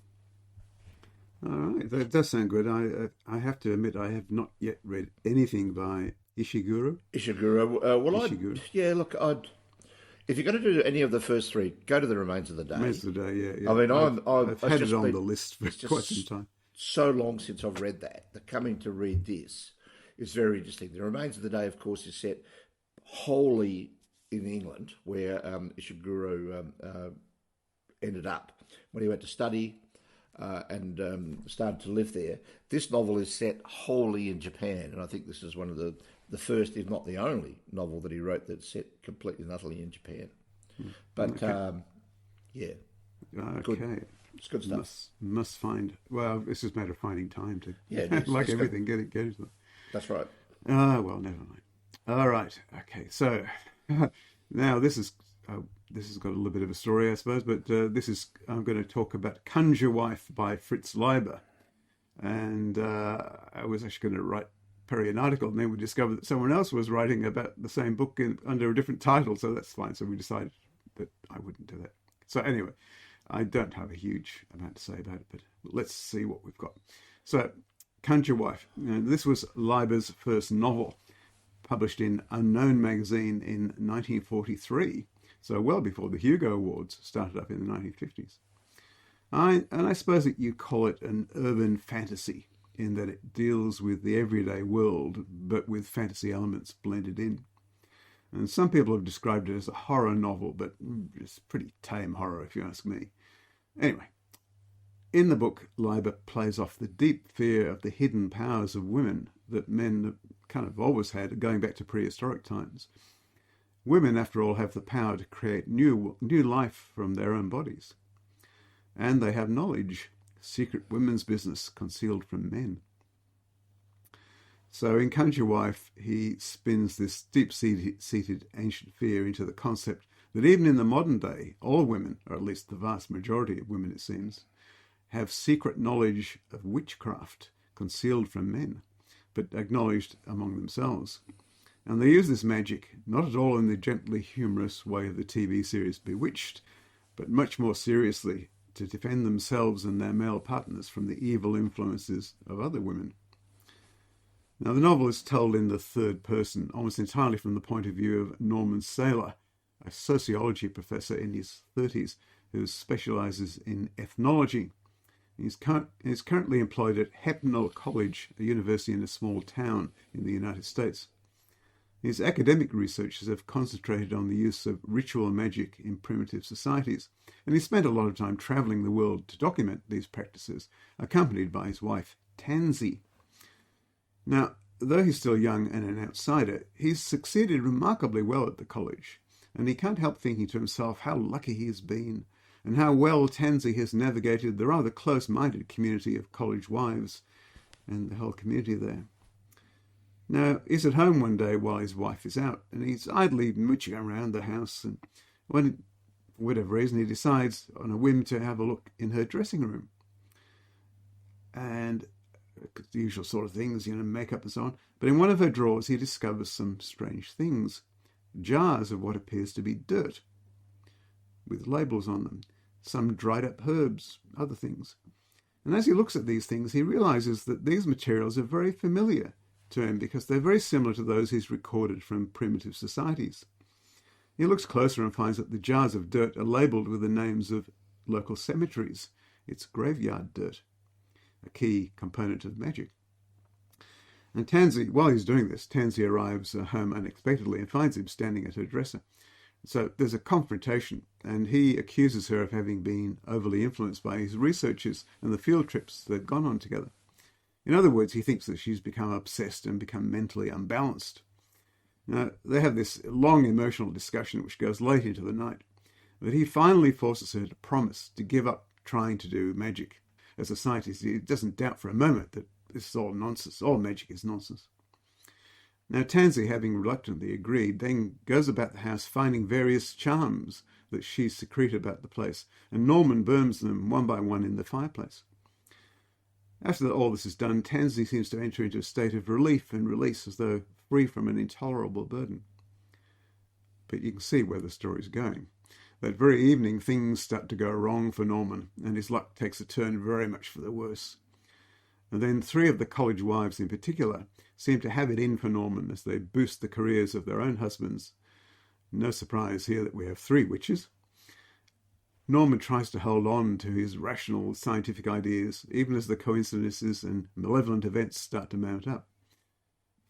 All right, that does sound good. I have to admit I have not yet read anything by Ishiguro. Ishiguro. Look, if you're going to do any of the first three, go to The Remains of the Day. Remains of the Day, yeah. I mean, I've had it on the list for quite some time. So long since I've read that coming to read this is very interesting. The Remains of the Day, of course, is set wholly in England, where Ishiguro ended up when he went to study and started to live there. This novel is set wholly in Japan, and I think this is one of the first, if not the only, novel that he wrote that's set completely and utterly in Japan. But, Okay. Good. It's good stuff. Must find. Well, it's just a matter of finding time to. Like everything, get into it. That's right. Well, never mind. All right. Okay. So now this has got a little bit of a story, I suppose, but I'm going to talk about Conjure Wife by Fritz Leiber, and I was actually going to write an article, and then we discovered that someone else was writing about the same book under a different title, so that's fine. So we decided that I wouldn't do that. So anyway, I don't have a huge amount to say about it, but let's see what we've got. So, Conjure Wife. This was Leiber's first novel, published in Unknown magazine in 1943, so well before the Hugo Awards started up in the 1950s. I suppose that you call it an urban fantasy, in that it deals with the everyday world, but with fantasy elements blended in. And some people have described it as a horror novel, but it's pretty tame horror if you ask me. Anyway, in the book, Leiber plays off the deep fear of the hidden powers of women that men kind of always had, going back to prehistoric times. Women, after all, have the power to create new life from their own bodies. And they have knowledge, secret women's business concealed from men. So in Conjure Wife, he spins this deep-seated ancient fear into the concept that even in the modern day, all women, or at least the vast majority of women it seems, have secret knowledge of witchcraft concealed from men, but acknowledged among themselves. And they use this magic not at all in the gently humorous way of the TV series Bewitched, but much more seriously to defend themselves and their male partners from the evil influences of other women. Now, the novel is told in the third person, almost entirely from the point of view of Norman Saylor, a sociology professor in his 30s who specialises in ethnology. He's currently employed at Hepnell College, a university in a small town in the United States. His academic researches have concentrated on the use of ritual magic in primitive societies, and he spent a lot of time travelling the world to document these practices, accompanied by his wife, Tansy. Now, though he's still young and an outsider, he's succeeded remarkably well at the college, and he can't help thinking to himself how lucky he has been, and how well Tansy has navigated the rather close-minded community of college wives and the whole community there. Now, he's at home one day while his wife is out, and he's idly mooching around the house, and for whatever reason, he decides on a whim to have a look in her dressing room. And the usual sort of things, makeup and so on. But in one of her drawers, he discovers some strange things. Jars of what appears to be dirt, with labels on them. Some dried up herbs, other things. And as he looks at these things, he realizes that these materials are very familiar to him because they're very similar to those he's recorded from primitive societies. He looks closer and finds that the jars of dirt are labelled with the names of local cemeteries. It's graveyard dirt, a key component of magic. And Tansy, while he's doing this, Tansy arrives home unexpectedly and finds him standing at her dresser. So there's a confrontation, and he accuses her of having been overly influenced by his researches and the field trips they've gone on together. In other words, he thinks that she's become obsessed and become mentally unbalanced. Now, they have this long emotional discussion which goes late into the night, but he finally forces her to promise to give up trying to do magic. As a scientist, he doesn't doubt for a moment that this is all nonsense. All magic is nonsense. Now, Tansy, having reluctantly agreed, then goes about the house finding various charms that she's secreted about the place, and Norman burns them one by one in the fireplace. After all this is done, Tansy seems to enter into a state of relief and release, as though free from an intolerable burden. But you can see where the story's going. That very evening, things start to go wrong for Norman, and his luck takes a turn very much for the worse. And then 3 of the college wives in particular seem to have it in for Norman as they boost the careers of their own husbands. No surprise here that we have 3 witches. Norman tries to hold on to his rational scientific ideas, even as the coincidences and malevolent events start to mount up.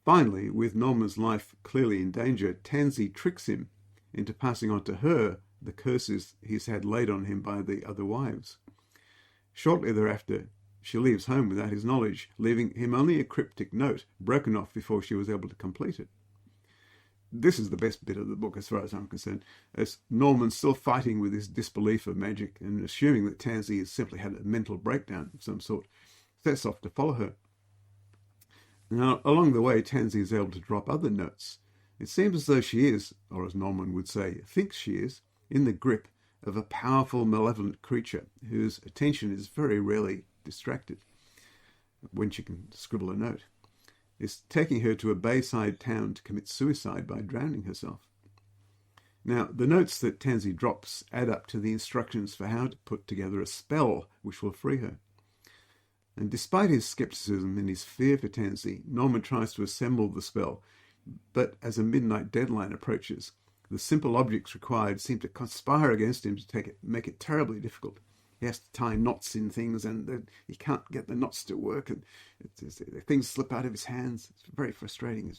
Finally, with Norman's life clearly in danger, Tansy tricks him into passing on to her the curses he's had laid on him by the other wives. Shortly thereafter, she leaves home without his knowledge, leaving him only a cryptic note broken off before she was able to complete it. This is the best bit of the book as far as I'm concerned, as Norman's still fighting with his disbelief of magic and assuming that Tansy has simply had a mental breakdown of some sort, sets off to follow her. Now, along the way, Tansy is able to drop other notes. It seems as though she is, or as Norman would say, thinks she is, in the grip of a powerful, malevolent creature whose attention is very rarely distracted when she can scribble a note. It's taking her to a bayside town to commit suicide by drowning herself. Now, the notes that Tansy drops add up to the instructions for how to put together a spell which will free her. And despite his scepticism and his fear for Tansy, Norman tries to assemble the spell, but as a midnight deadline approaches, the simple objects required seem to conspire against him to make it terribly difficult. He has to tie knots in things, and he can't get the knots to work, and things slip out of his hands. It's very frustrating.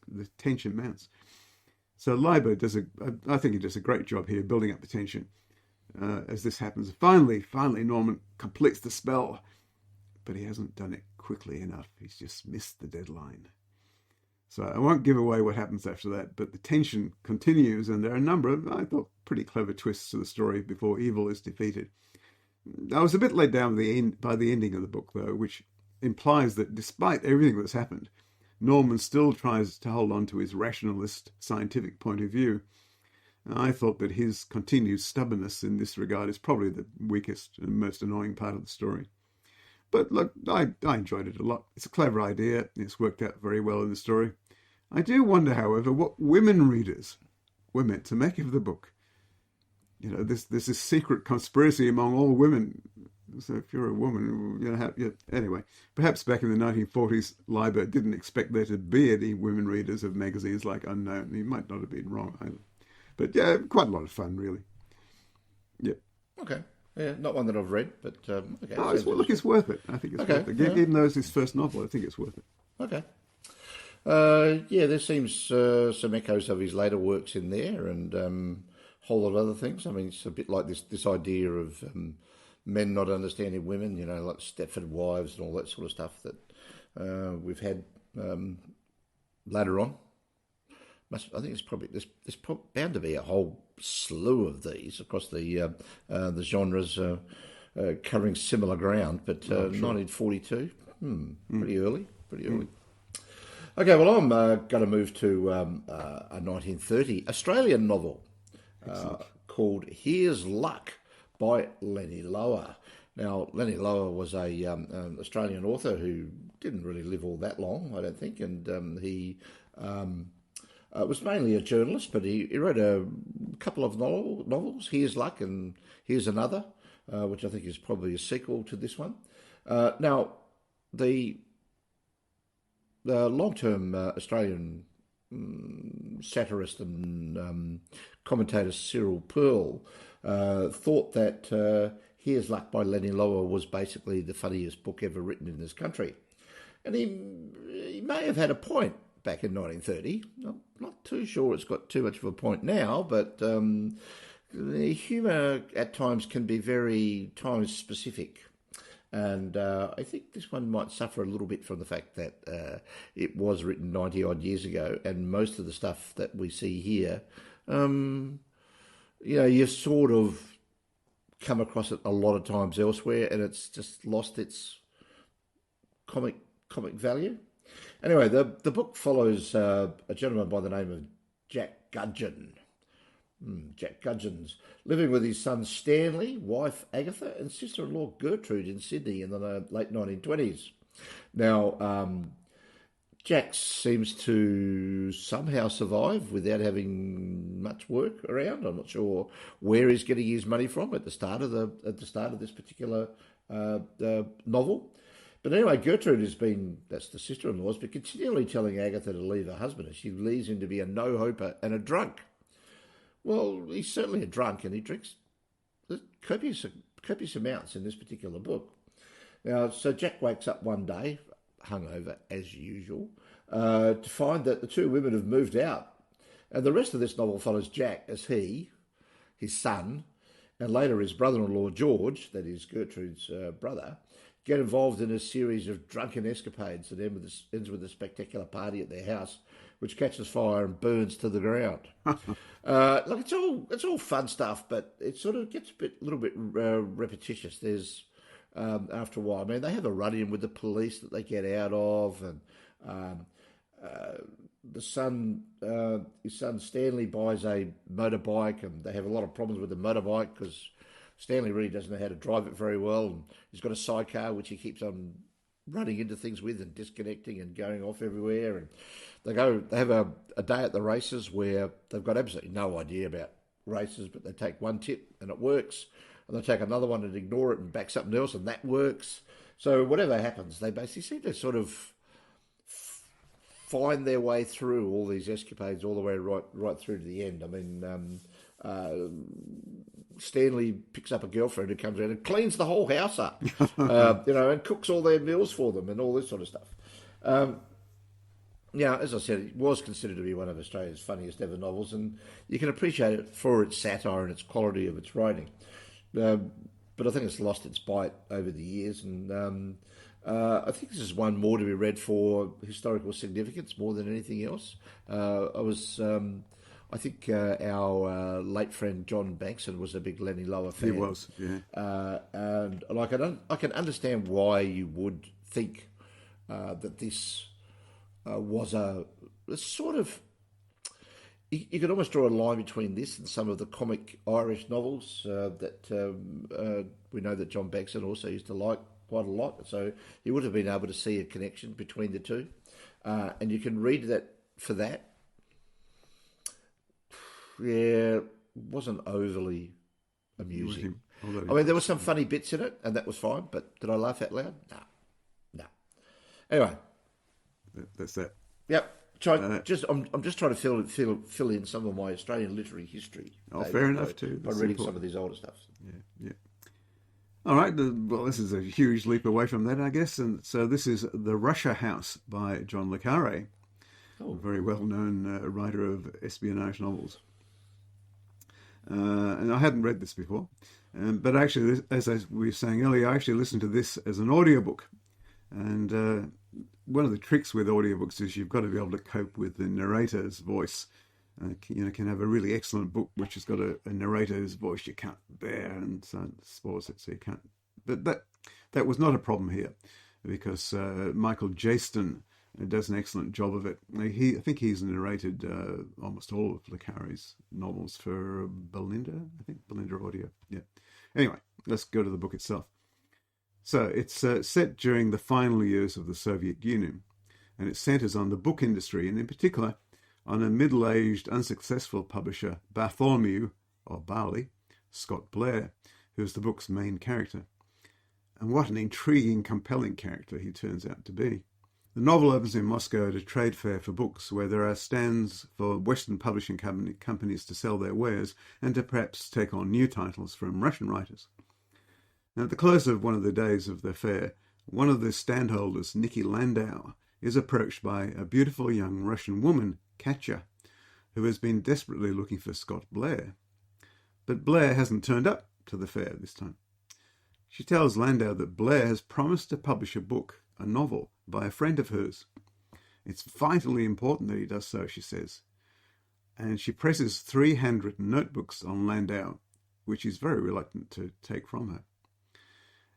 The tension mounts. So Leiber I think he does a great job here building up the tension as this happens. Finally, Norman completes the spell, but he hasn't done it quickly enough. He's just missed the deadline. So I won't give away what happens after that, but the tension continues, and there are a number of, I thought, pretty clever twists to the story before evil is defeated. I was a bit let down by the ending of the book, though, which implies that despite everything that's happened, Norman still tries to hold on to his rationalist, scientific point of view. I thought that his continued stubbornness in this regard is probably the weakest and most annoying part of the story. But look, I enjoyed it a lot. It's a clever idea. It's worked out very well in the story. I do wonder, however, what women readers were meant to make of the book. You know, there's this secret conspiracy among all women. So if you're a woman, anyway. Perhaps back in the 1940s, Leiber didn't expect there to be any women readers of magazines like Unknown. He might not have been wrong either. But yeah, quite a lot of fun, really. Yeah. Okay. Yeah, not one that I've read, but okay. Oh, it's worth it. I think it's worth it. Yeah. Even though it's his first novel, I think it's worth it. Okay. There seems some echoes of his later works in there, and a whole lot of other things. I mean, it's a bit like this idea of men not understanding women, you know, like Stepford Wives and all that sort of stuff that we've had later on. I think it's probably there's bound to be a whole slew of these across the genres covering similar ground. But sure. 1942, pretty early. Okay, well, I'm going to move to a 1930 Australian novel called Here's Luck by Lennie Lower. Now, Lennie Lower was an Australian author who didn't really live all that long, I don't think, and he was mainly a journalist, but he wrote a couple of novels, Here's Luck and Here's Another, which I think is probably a sequel to this one. Now, the long-term Australian satirist and commentator Cyril Pearl thought that Here's Luck by Lennie Lower was basically the funniest book ever written in this country. And he may have had a point back in 1930. I'm not too sure it's got too much of a point now, but the humour at times can be very time-specific. And I think this one might suffer a little bit from the fact that it was written 90-odd years ago, and most of the stuff that we see here, you sort of come across it a lot of times elsewhere, and it's just lost its comic value. Anyway, the book follows a gentleman by the name of Jack Gudgeon. Jack Gudgeon's living with his son Stanley, wife Agatha, and sister-in-law Gertrude in Sydney in the late 1920s. Now, Jack seems to somehow survive without having much work around. I'm not sure where he's getting his money from at the start of this particular novel. But anyway, Gertrude that's the sister-in-law's, but continually telling Agatha to leave her husband, as she leaves him to be a no-hoper and a drunk. Well, he's certainly a drunk, and he drinks copious amounts in this particular book. Now, so Jack wakes up one day, hungover as usual, to find that the two women have moved out. And the rest of this novel follows Jack as he, his son, and later his brother-in-law George, that is Gertrude's brother, get involved in a series of drunken escapades that ends with a spectacular party at their house, which catches fire and burns to the ground. Look, it's all fun stuff, but it sort of gets a little bit repetitious. There's after a while, I mean, they have a run-in with the police that they get out of, and his son Stanley buys a motorbike, and they have a lot of problems with the motorbike because Stanley really doesn't know how to drive it very well, and he's got a sidecar which he keeps on running into things with and disconnecting and going off everywhere. And they have a day at the races where they've got absolutely no idea about races, but they take one tip and it works, and they take another one and ignore it and back something else and that works. So whatever happens, they basically seem to sort of find their way through all these escapades all the way right through to the end. I mean, Stanley picks up a girlfriend who comes around and cleans the whole house up, and cooks all their meals for them and all this sort of stuff. As I said, it was considered to be one of Australia's funniest ever novels, and you can appreciate it for its satire and its quality of its writing. But I think it's lost its bite over the years, and I think this is one more to be read for historical significance more than anything else. I think our late friend John Bankson was a big Lennie Lower fan. He was, yeah. And I can understand why you would think that this was a sort of. You could almost draw a line between this and some of the comic Irish novels that we know that John Bankson also used to like quite a lot. So you would have been able to see a connection between the two, and you can read that for that. Yeah, wasn't overly amusing. I mean, there were some funny bits in it, and that was fine. But did I laugh out loud? No. Anyway, that's that. Yep. I'm just trying to fill in some of my Australian literary history. Fair enough too. By reading some of these older stuff. Yeah. All right. Well, this is a huge leap away from that, I guess. And so this is The Russia House by John le Carre, a very well-known writer of espionage novels. And I hadn't read this before, but actually, as we were saying earlier, I actually listened to this as an audiobook. And one of the tricks with audiobooks is you've got to be able to cope with the narrator's voice. Can have a really excellent book which has got a narrator's voice you can't bear, and so it spoils it, so you can't. But that was not a problem here, because Michael Jaston does an excellent job of it. I think he's narrated almost all of le Carre's novels for Belinda Audio. Yeah. Anyway, let's go to the book itself. So it's set during the final years of the Soviet Union, and it centres on the book industry, and in particular on a middle-aged, unsuccessful publisher, Bartholomew, or Barley, Scott Blair, who's the book's main character. And what an intriguing, compelling character he turns out to be. The novel opens in Moscow at a trade fair for books where there are stands for Western publishing companies to sell their wares and to perhaps take on new titles from Russian writers. Now, at the close of one of the days of the fair, one of the standholders, Nicky Landau, is approached by a beautiful young Russian woman, Katya, who has been desperately looking for Scott Blair. But Blair hasn't turned up to the fair this time. She tells Landau that Blair has promised to publish a book, a novel, by a friend of hers. It's vitally important that he does so, she says. And she presses 3 handwritten notebooks on Landau, which he's very reluctant to take from her.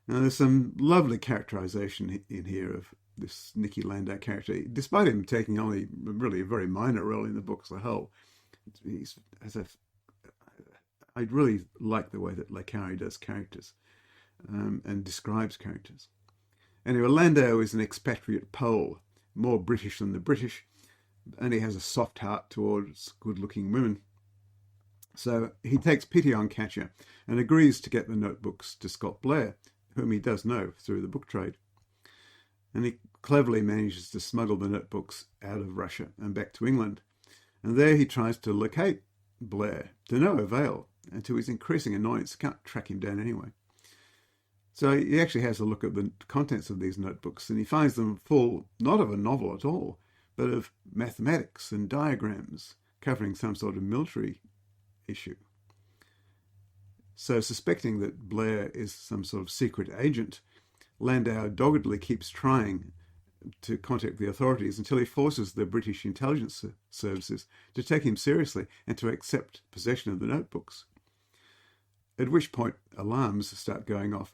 Now, there's some lovely characterization in here of this Nicky Landau character, despite him taking only really a very minor role in the book as a whole. I really like the way that Le Carre does characters and describes characters. Anyway, Landau is an expatriate Pole, more British than the British, and he has a soft heart towards good-looking women. So he takes pity on Katja and agrees to get the notebooks to Scott Blair, whom he does know through the book trade. And he cleverly manages to smuggle the notebooks out of Russia and back to England. And there he tries to locate Blair, to no avail, and to his increasing annoyance, can't track him down anyway. So he actually has a look at the contents of these notebooks, and he finds them full, not of a novel at all, but of mathematics and diagrams covering some sort of military issue. So suspecting that Blair is some sort of secret agent, Landau doggedly keeps trying to contact the authorities until he forces the British intelligence services to take him seriously and to accept possession of the notebooks. At which point alarms start going off.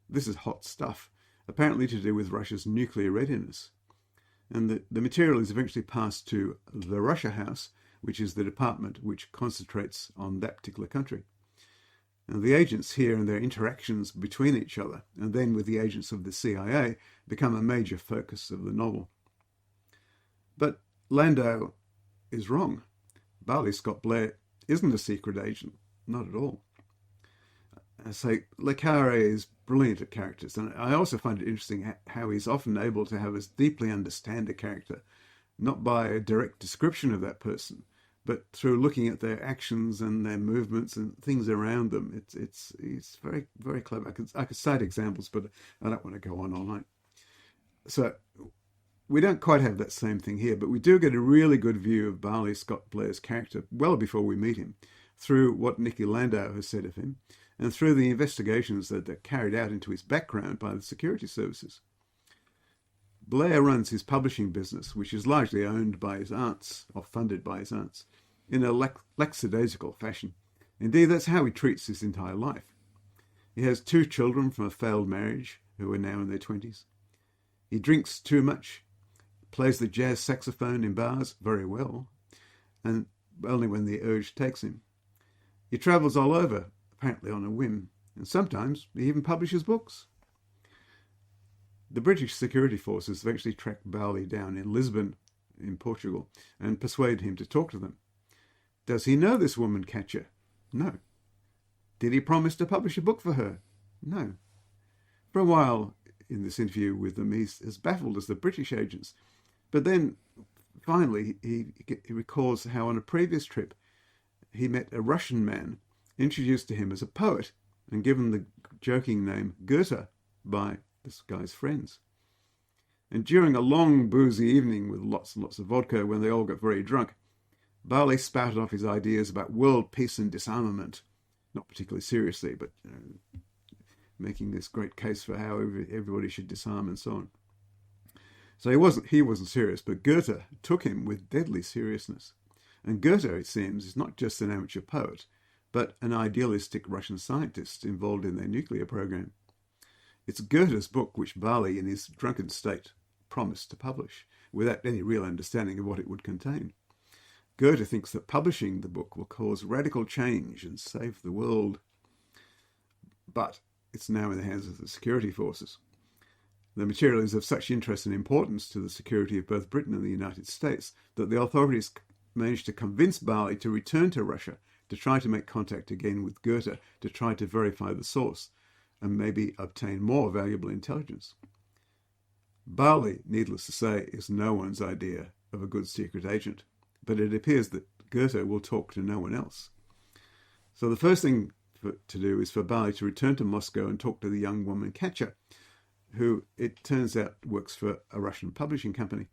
This is hot stuff, apparently to do with Russia's nuclear readiness. And the material is eventually passed to the Russia House, which is the department which concentrates on that particular country. And the agents here and their interactions between each other, and then with the agents of the CIA, become a major focus of the novel. But Landau is wrong. Barley Scott Blair isn't a secret agent, not at all. So Le Carre is brilliant at characters, and I also find it interesting how he's often able to have us deeply understand a character, not by a direct description of that person, but through looking at their actions and their movements and things around them. It's very, very clever. I could cite examples, but I don't want to go on all night. So we don't quite have that same thing here, but we do get a really good view of Barley Scott Blair's character well before we meet him, through what Nicky Landau has said of him, and through the investigations that are carried out into his background by the security services. Blair runs his publishing business, which is largely owned by his aunts, or funded by his aunts, in a lackadaisical fashion. Indeed, that's how he treats his entire life. He has 2 children from a failed marriage, who are now in their 20s. He drinks too much, plays the jazz saxophone in bars very well, and only when the urge takes him. He travels all over, apparently on a whim, and sometimes he even publishes books. The British security forces eventually track Barley down in Lisbon, in Portugal, and persuade him to talk to them. Does he know this woman, Katja? No. Did he promise to publish a book for her? No. For a while in this interview with them, he's as baffled as the British agents. But then, finally, he recalls how on a previous trip he met a Russian man introduced to him as a poet and given the joking name Goethe by this guy's friends. And during a long boozy evening with lots and lots of vodka, when they all got very drunk, Barley spouted off his ideas about world peace and disarmament, not particularly seriously, but making this great case for how everybody should disarm and so on. So he wasn't serious, but Goethe took him with deadly seriousness. And Goethe, it seems, is not just an amateur poet, but an idealistic Russian scientist involved in their nuclear program. It's Goethe's book which Barley, in his drunken state, promised to publish, without any real understanding of what it would contain. Goethe thinks that publishing the book will cause radical change and save the world. But it's now in the hands of the security forces. The material is of such interest and importance to the security of both Britain and the United States that the authorities managed to convince Barley to return to Russia to try to make contact again with Goethe, to try to verify the source and maybe obtain more valuable intelligence. Barley, needless to say, is no one's idea of a good secret agent, but it appears that Goethe will talk to no one else. So the first thing to do is for Barley to return to Moscow and talk to the young woman Katja, who it turns out works for a Russian publishing company.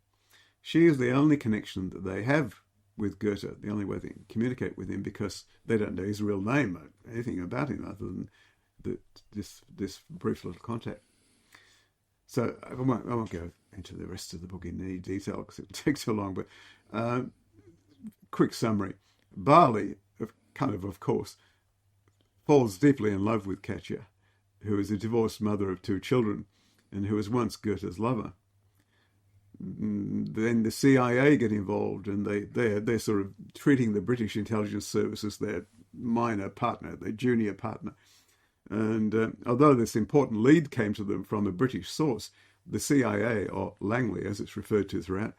She is the only connection that they have with Goethe, the only way they can communicate with him, because they don't know his real name or anything about him other than this brief little contact. So I won't go into the rest of the book in any detail because it takes so long, but quick summary. Barley, of course, falls deeply in love with Katja, who is a divorced mother of 2 children and who was once Goethe's lover. then the CIA get involved, and they're sort of treating the British intelligence service as their minor partner, their junior partner. And although this important lead came to them from a British source, the CIA, or Langley as it's referred to throughout,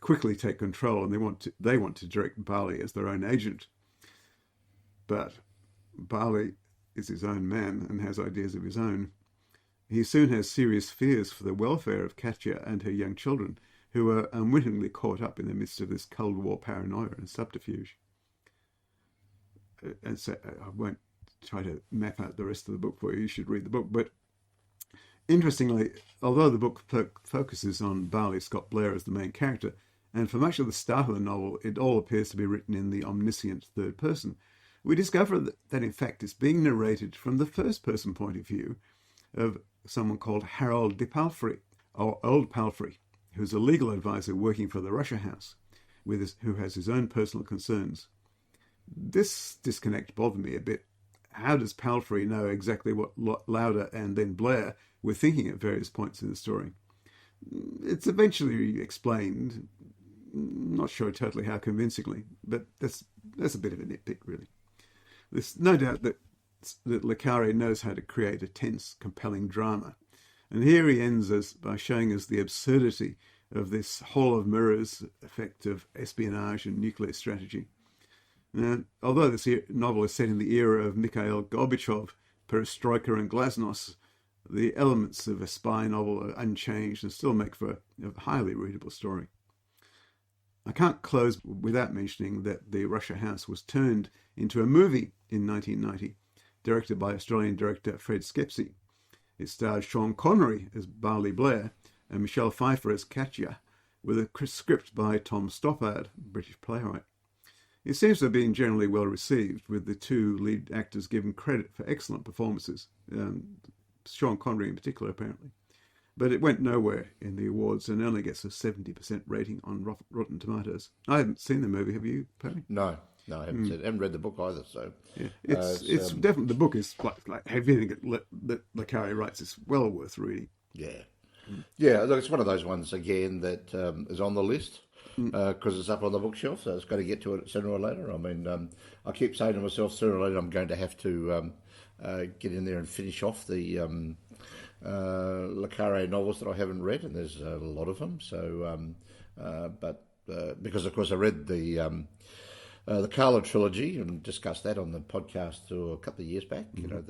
quickly take control, and they want to direct Barley as their own agent. But Barley is his own man and has ideas of his own. He soon has serious fears for the welfare of Katya and her young children, who are unwittingly caught up in the midst of this Cold War paranoia and subterfuge. And so I won't try to map out the rest of the book for you. You should read the book. But interestingly, although the book focuses on Barley Scott Blair as the main character, and for much of the start of the novel, it all appears to be written in the omniscient third person, we discover that in fact it's being narrated from the first person point of view of someone called Harold de Palfrey, or Old Palfrey, who's a legal advisor working for the Russia House, who has his own personal concerns. This disconnect bothered me a bit. How does Palfrey know exactly what Lauder and then Blair were thinking at various points in the story? It's eventually explained, not sure totally how convincingly, but that's a bit of a nitpick, really. There's no doubt that Le Carre knows how to create a tense, compelling drama. And here he ends by showing us the absurdity of this Hall of Mirrors effect of espionage and nuclear strategy. Now, although this novel is set in the era of Mikhail Gorbachev, Perestroika and Glasnost, the elements of a spy novel are unchanged and still make for a highly readable story. I can't close without mentioning that the Russia House was turned into a movie in 1990, directed by Australian director Fred Skepsey. It stars Sean Connery as Barley Blair and Michelle Pfeiffer as Katya, with a script by Tom Stoppard, British playwright. It seems to have been generally well received, with the two lead actors given credit for excellent performances, Sean Connery in particular, apparently. But it went nowhere in the awards and only gets a 70% rating on Rotten Tomatoes. I haven't seen the movie. Have you, Perry? No, I haven't seen it. I haven't read the book either. So yeah, it's definitely, the book is like everything that Le Carre writes is well worth reading. Yeah. Look, it's one of those ones again that is on the list because it's up on the bookshelf, so it's got to get to it sooner or later. I mean, I keep saying to myself, sooner or later I'm going to have to get in there and finish off the Le Carre novels that I haven't read, and there's a lot of them. So, but because of course I read the Carle trilogy and discussed that on the podcast a couple of years back. You know,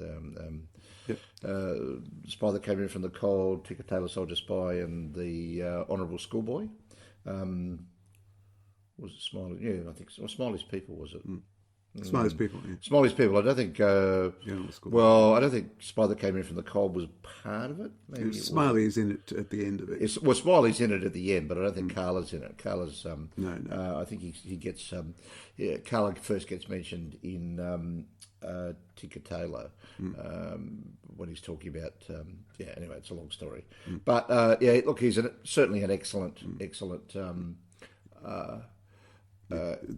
the Spy That Came In From the Cold, Tinker Tailor Soldier Spy, and the Honourable Schoolboy. Was it Smiley? Yeah, I think so. Well, Smiley's People, was it? Smiley's People. Yeah. Smiley's People. I don't think. I don't think Spy That Came In From the Cold was part of it. Maybe Smiley is in it at the end of it. Smiley's in it at the end, but I don't think Carla's in it. Carla's. No. I think he gets. Carla first gets mentioned in Tinker Tailor when he's talking about. Anyway, it's a long story, but look, he's certainly an excellent.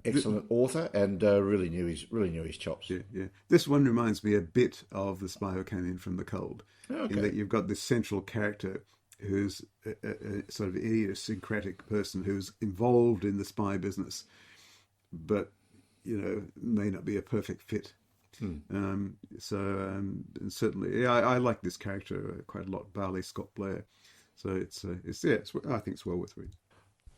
Excellent author, and really knew his chops. Yeah. This one reminds me a bit of The Spy Who Came In From the Cold, in that you've got this central character who's a sort of idiosyncratic person who's involved in the spy business, but may not be a perfect fit. And certainly, I like this character quite a lot, Barley Scott Blair. So I think it's well worth reading.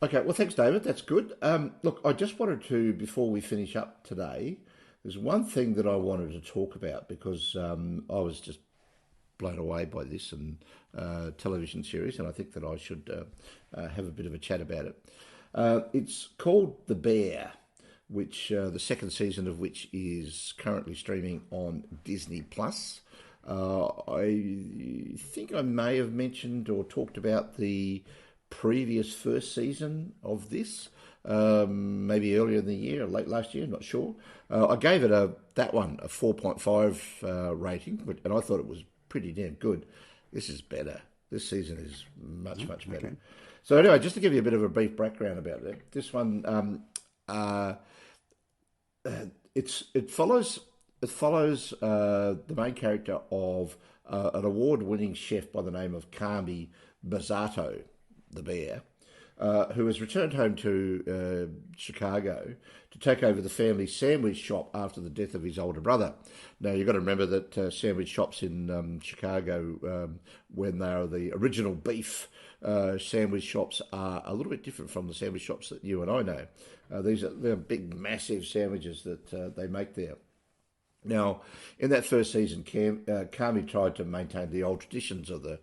Okay, well, thanks, David. That's good. Look, I just wanted to, before we finish up today, there's one thing that I wanted to talk about because I was just blown away by this and television series, and I think that I should have a bit of a chat about it. It's called The Bear, which the second season of which is currently streaming on Disney+. I think I may have mentioned or talked about the previous first season of this, maybe earlier in the year or late last year, not sure. I gave it a 4.5 rating, and I thought it was pretty damn good. This is better. This season is much better. Okay. So anyway, just to give you a bit of a brief background about it, this one it follows the main character of an award-winning chef by the name of Kami Bazzato, the bear, who has returned home to Chicago to take over the family sandwich shop after the death of his older brother. Now, you've got to remember that sandwich shops in Chicago, when they are the original beef sandwich shops, are a little bit different from the sandwich shops that you and I know. They're big, massive sandwiches that they make there. Now, in that first season, Carre tried to maintain the old traditions of the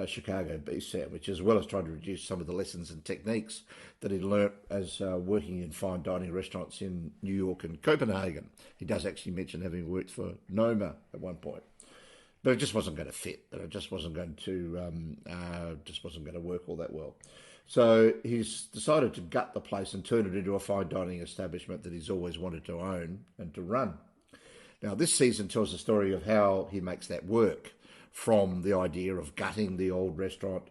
Chicago beef sandwich, as well as trying to reduce some of the lessons and techniques that he'd learnt as working in fine dining restaurants in New York and Copenhagen. He does actually mention having worked for Noma at one point, but it just wasn't going to fit. It just wasn't going to work all that well. So he's decided to gut the place and turn it into a fine dining establishment that he's always wanted to own and to run. Now, this season tells the story of how he makes that work, from the idea of gutting the old restaurant,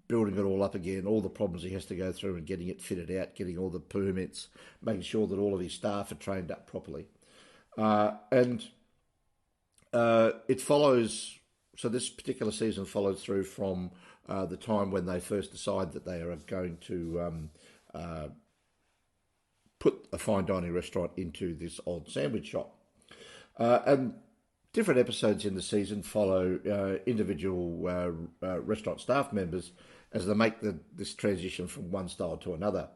building it all up again, all the problems he has to go through and getting it fitted out, getting all the permits, making sure that all of his staff are trained up properly. It follows, so this particular season follows through from the time when they first decide that they are going to put a fine dining restaurant into this old sandwich shop. And different episodes in the season follow individual restaurant staff members as they make this transition from one style to another.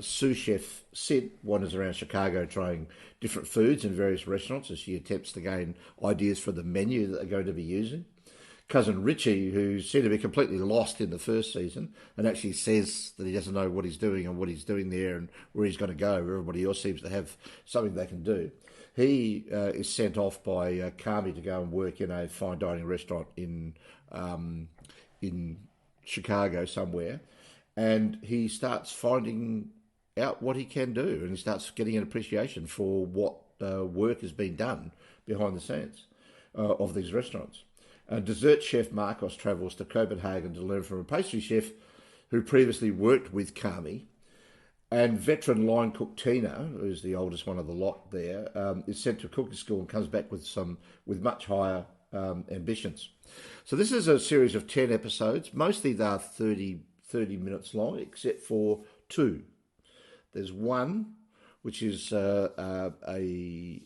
Sous chef Sid wanders around Chicago trying different foods in various restaurants as she attempts to gain ideas for the menu that they're going to be using. Cousin Richie, who seemed to be completely lost in the first season and actually says that he doesn't know what he's doing and what he's doing there and where he's going to go. Everybody else seems to have something they can do. He is sent off by Carre to go and work in a fine dining restaurant in Chicago somewhere, and he starts finding out what he can do, and he starts getting an appreciation for what work has been done behind the scenes of these restaurants. Dessert chef Marcos travels to Copenhagen to learn from a pastry chef who previously worked with Carre. And veteran line cook Tina, who's the oldest one of the lot there, is sent to cooking school and comes back with much higher ambitions. So this is a series of 10 episodes. Mostly they're 30 minutes long, except for two. There's one, which is a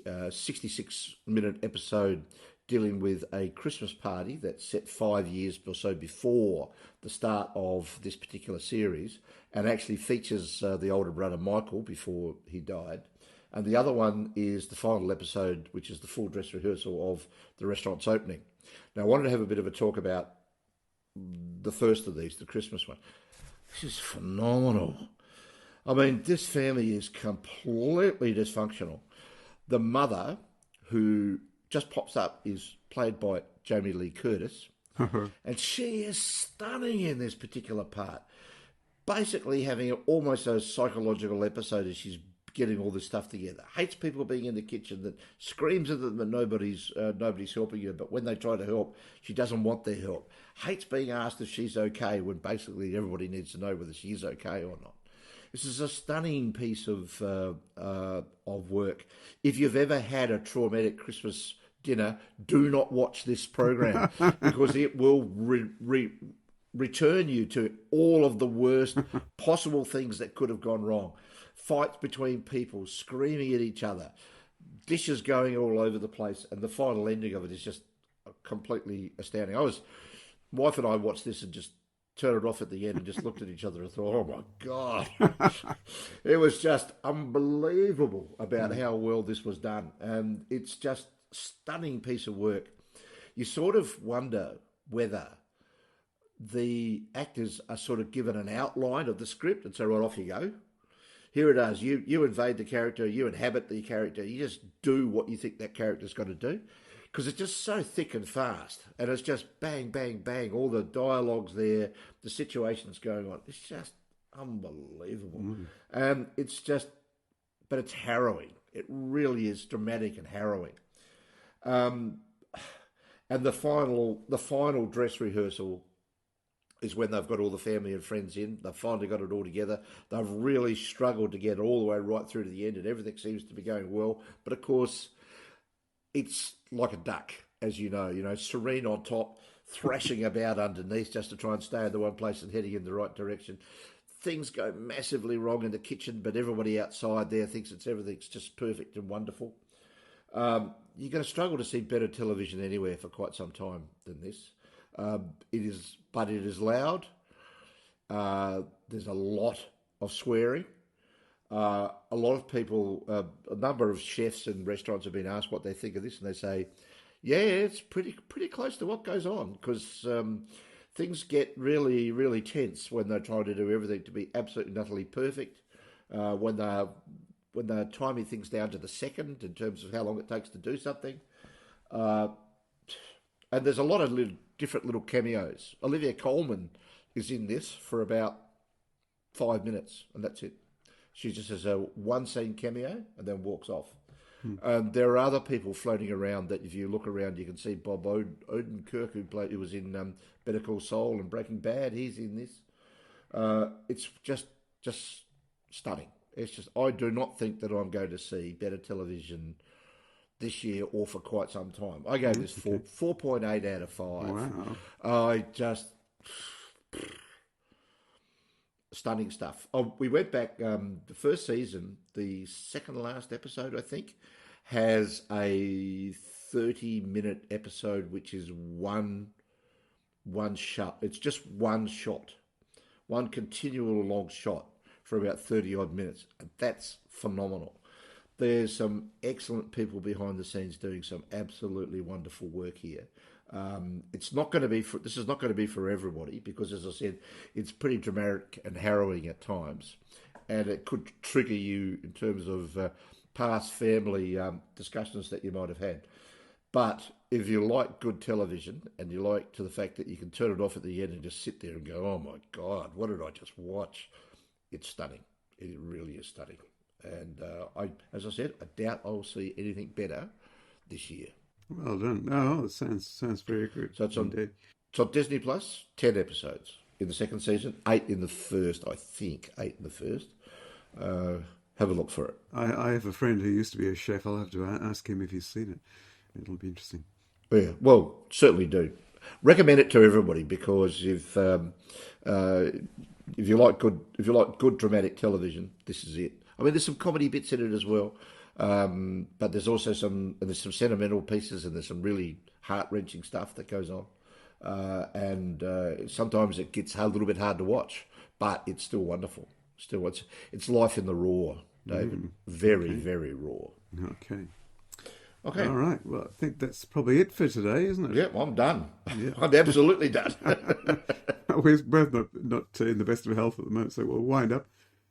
66-minute episode dealing with a Christmas party that's set 5 years or so before the start of this particular series, and actually features the older brother Michael before he died. And the other one is the final episode, which is the full dress rehearsal of the restaurant's opening. Now, I wanted to have a bit of a talk about the first of these, the Christmas one. This is phenomenal. I mean, this family is completely dysfunctional. The mother, who just pops up, is played by Jamie Lee Curtis. And she is stunning in this particular part. Basically having almost a psychological episode as she's getting all this stuff together. Hates people being in the kitchen, that screams at them that nobody's helping her, but when they try to help, she doesn't want their help. Hates being asked if she's okay when basically everybody needs to know whether she is okay or not. This is a stunning piece of work. If you've ever had a traumatic Christmas dinner, do not watch this program because it will return you to all of the worst possible things that could have gone wrong. Fights between people, screaming at each other, dishes going all over the place, and the final ending of it is just completely astounding. Wife and I watched this and just turned it off at the end and just looked at each other and thought, oh my God. It was just unbelievable about how well this was done. And it's just a stunning piece of work. You sort of wonder whether the actors are sort of given an outline of the script and say, right, off you go. Here it is. You invade the character, you inhabit the character, you just do what you think that character's got to do. Because it's just so thick and fast. And it's just bang, bang, bang. All the dialogue's there, the situations going on. It's just unbelievable. And it's just, but it's harrowing. It really is dramatic and harrowing. And the final dress rehearsal is when they've got all the family and friends in. They've finally got it all together. They've really struggled to get all the way right through to the end, and everything seems to be going well. But of course, it's like a duck, as you know, serene on top, thrashing about underneath just to try and stay in the one place and heading in the right direction. Things go massively wrong in the kitchen, but everybody outside there thinks everything's just perfect and wonderful. You're going to struggle to see better television anywhere for quite some time than this. It is loud. There's a lot of swearing. A lot of people, a number of chefs and restaurants have been asked what they think of this, and they say, yeah, it's pretty close to what goes on, because things get really, really tense when they're trying to do everything to be absolutely and utterly perfect. When they're timing things down to the second in terms of how long it takes to do something. And there's a lot of different little cameos. Olivia Colman is in this for about 5 minutes, and that's it. She just has a one-scene cameo and then walks off. There are other people floating around that if you look around, you can see Bob Odenkirk, who was in Better Call Saul and Breaking Bad. He's in this. It's just stunning. It's just, I do not think that I'm going to see better television this year or for quite some time. I gave this 4.8 out of 5. Wow. Stunning stuff. We went back, the first season, the second last episode, I think, has a 30-minute episode, which is one shot. It's just one shot, one continual long shot for about 30-odd minutes. And that's phenomenal. There's some excellent people behind the scenes doing some absolutely wonderful work here. This is not going to be for everybody, because, as I said, it's pretty dramatic and harrowing at times, and it could trigger you in terms of past family discussions that you might have had. But if you like good television and you like to the fact that you can turn it off at the end and just sit there and go, oh my God, what did I just watch? It's stunning. It really is stunning. And as I said, I doubt I'll see anything better this year. Well done. Oh, it sounds very good. So it's on Disney Plus, 10 episodes in the second season, 8 in the first, I think. 8 in the first. Have a look for it. I have a friend who used to be a chef. I'll have to ask him if he's seen it. It'll be interesting. Yeah, well, certainly do. Recommend it to everybody, because if you like good dramatic television, this is it. I mean, there's some comedy bits in it as well. But there's also some sentimental pieces, and there's some really heart-wrenching stuff that goes on. And sometimes it gets a little bit hard to watch, but it's still wonderful. It's life in the raw, David. Very raw. Okay. Okay. All right. Well, I think that's probably it for today, isn't it? Yeah, I'm done. Yeah. I'm absolutely done. We're both not in the best of health at the moment, so we'll wind up.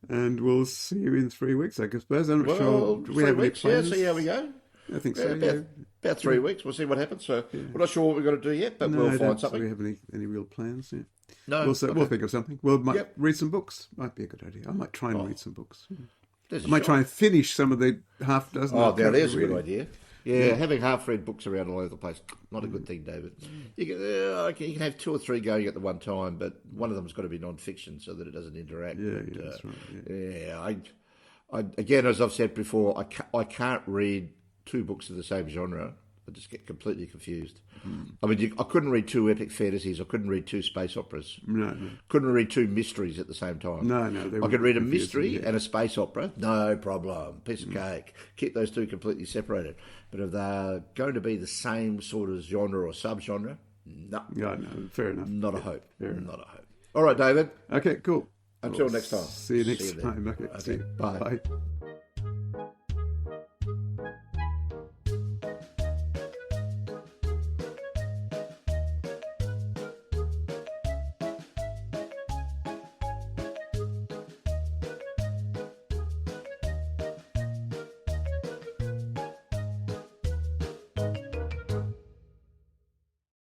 And we'll see you in 3 weeks, I suppose. I'm not sure. Do we have any plans? Yeah, see how we go. I think so. About 3 weeks. We'll see what happens. So we're not sure what we're going to do yet, but we'll find something. Do we have any real plans? Yeah. No. We'll think of something. We'll read some books. Might be a good idea. I might try and read some books. I might try and finish some of the half dozen. Oh, now there's a good idea. Yeah, having half-read books around all over the place, not a good thing, David. You can have 2 or 3 going at the one time, but one of them's got to be non-fiction so that it doesn't interact. Yeah, that's right. Yeah, I again, as I've said before, I can't read 2 books of the same genre. I just get completely confused. I mean, I couldn't read 2 epic fantasies. I couldn't read 2 space operas. No. Couldn't read 2 mysteries at the same time. No. I could read a mystery and a space opera. No problem. Piece of cake. Keep those 2 completely separated. But if they're going to be the same sort of genre or subgenre, no. No, fair enough. Not a hope. Not a hope. All right, David. Okay, cool. Until next time. See you next time. Okay. Bye. Bye.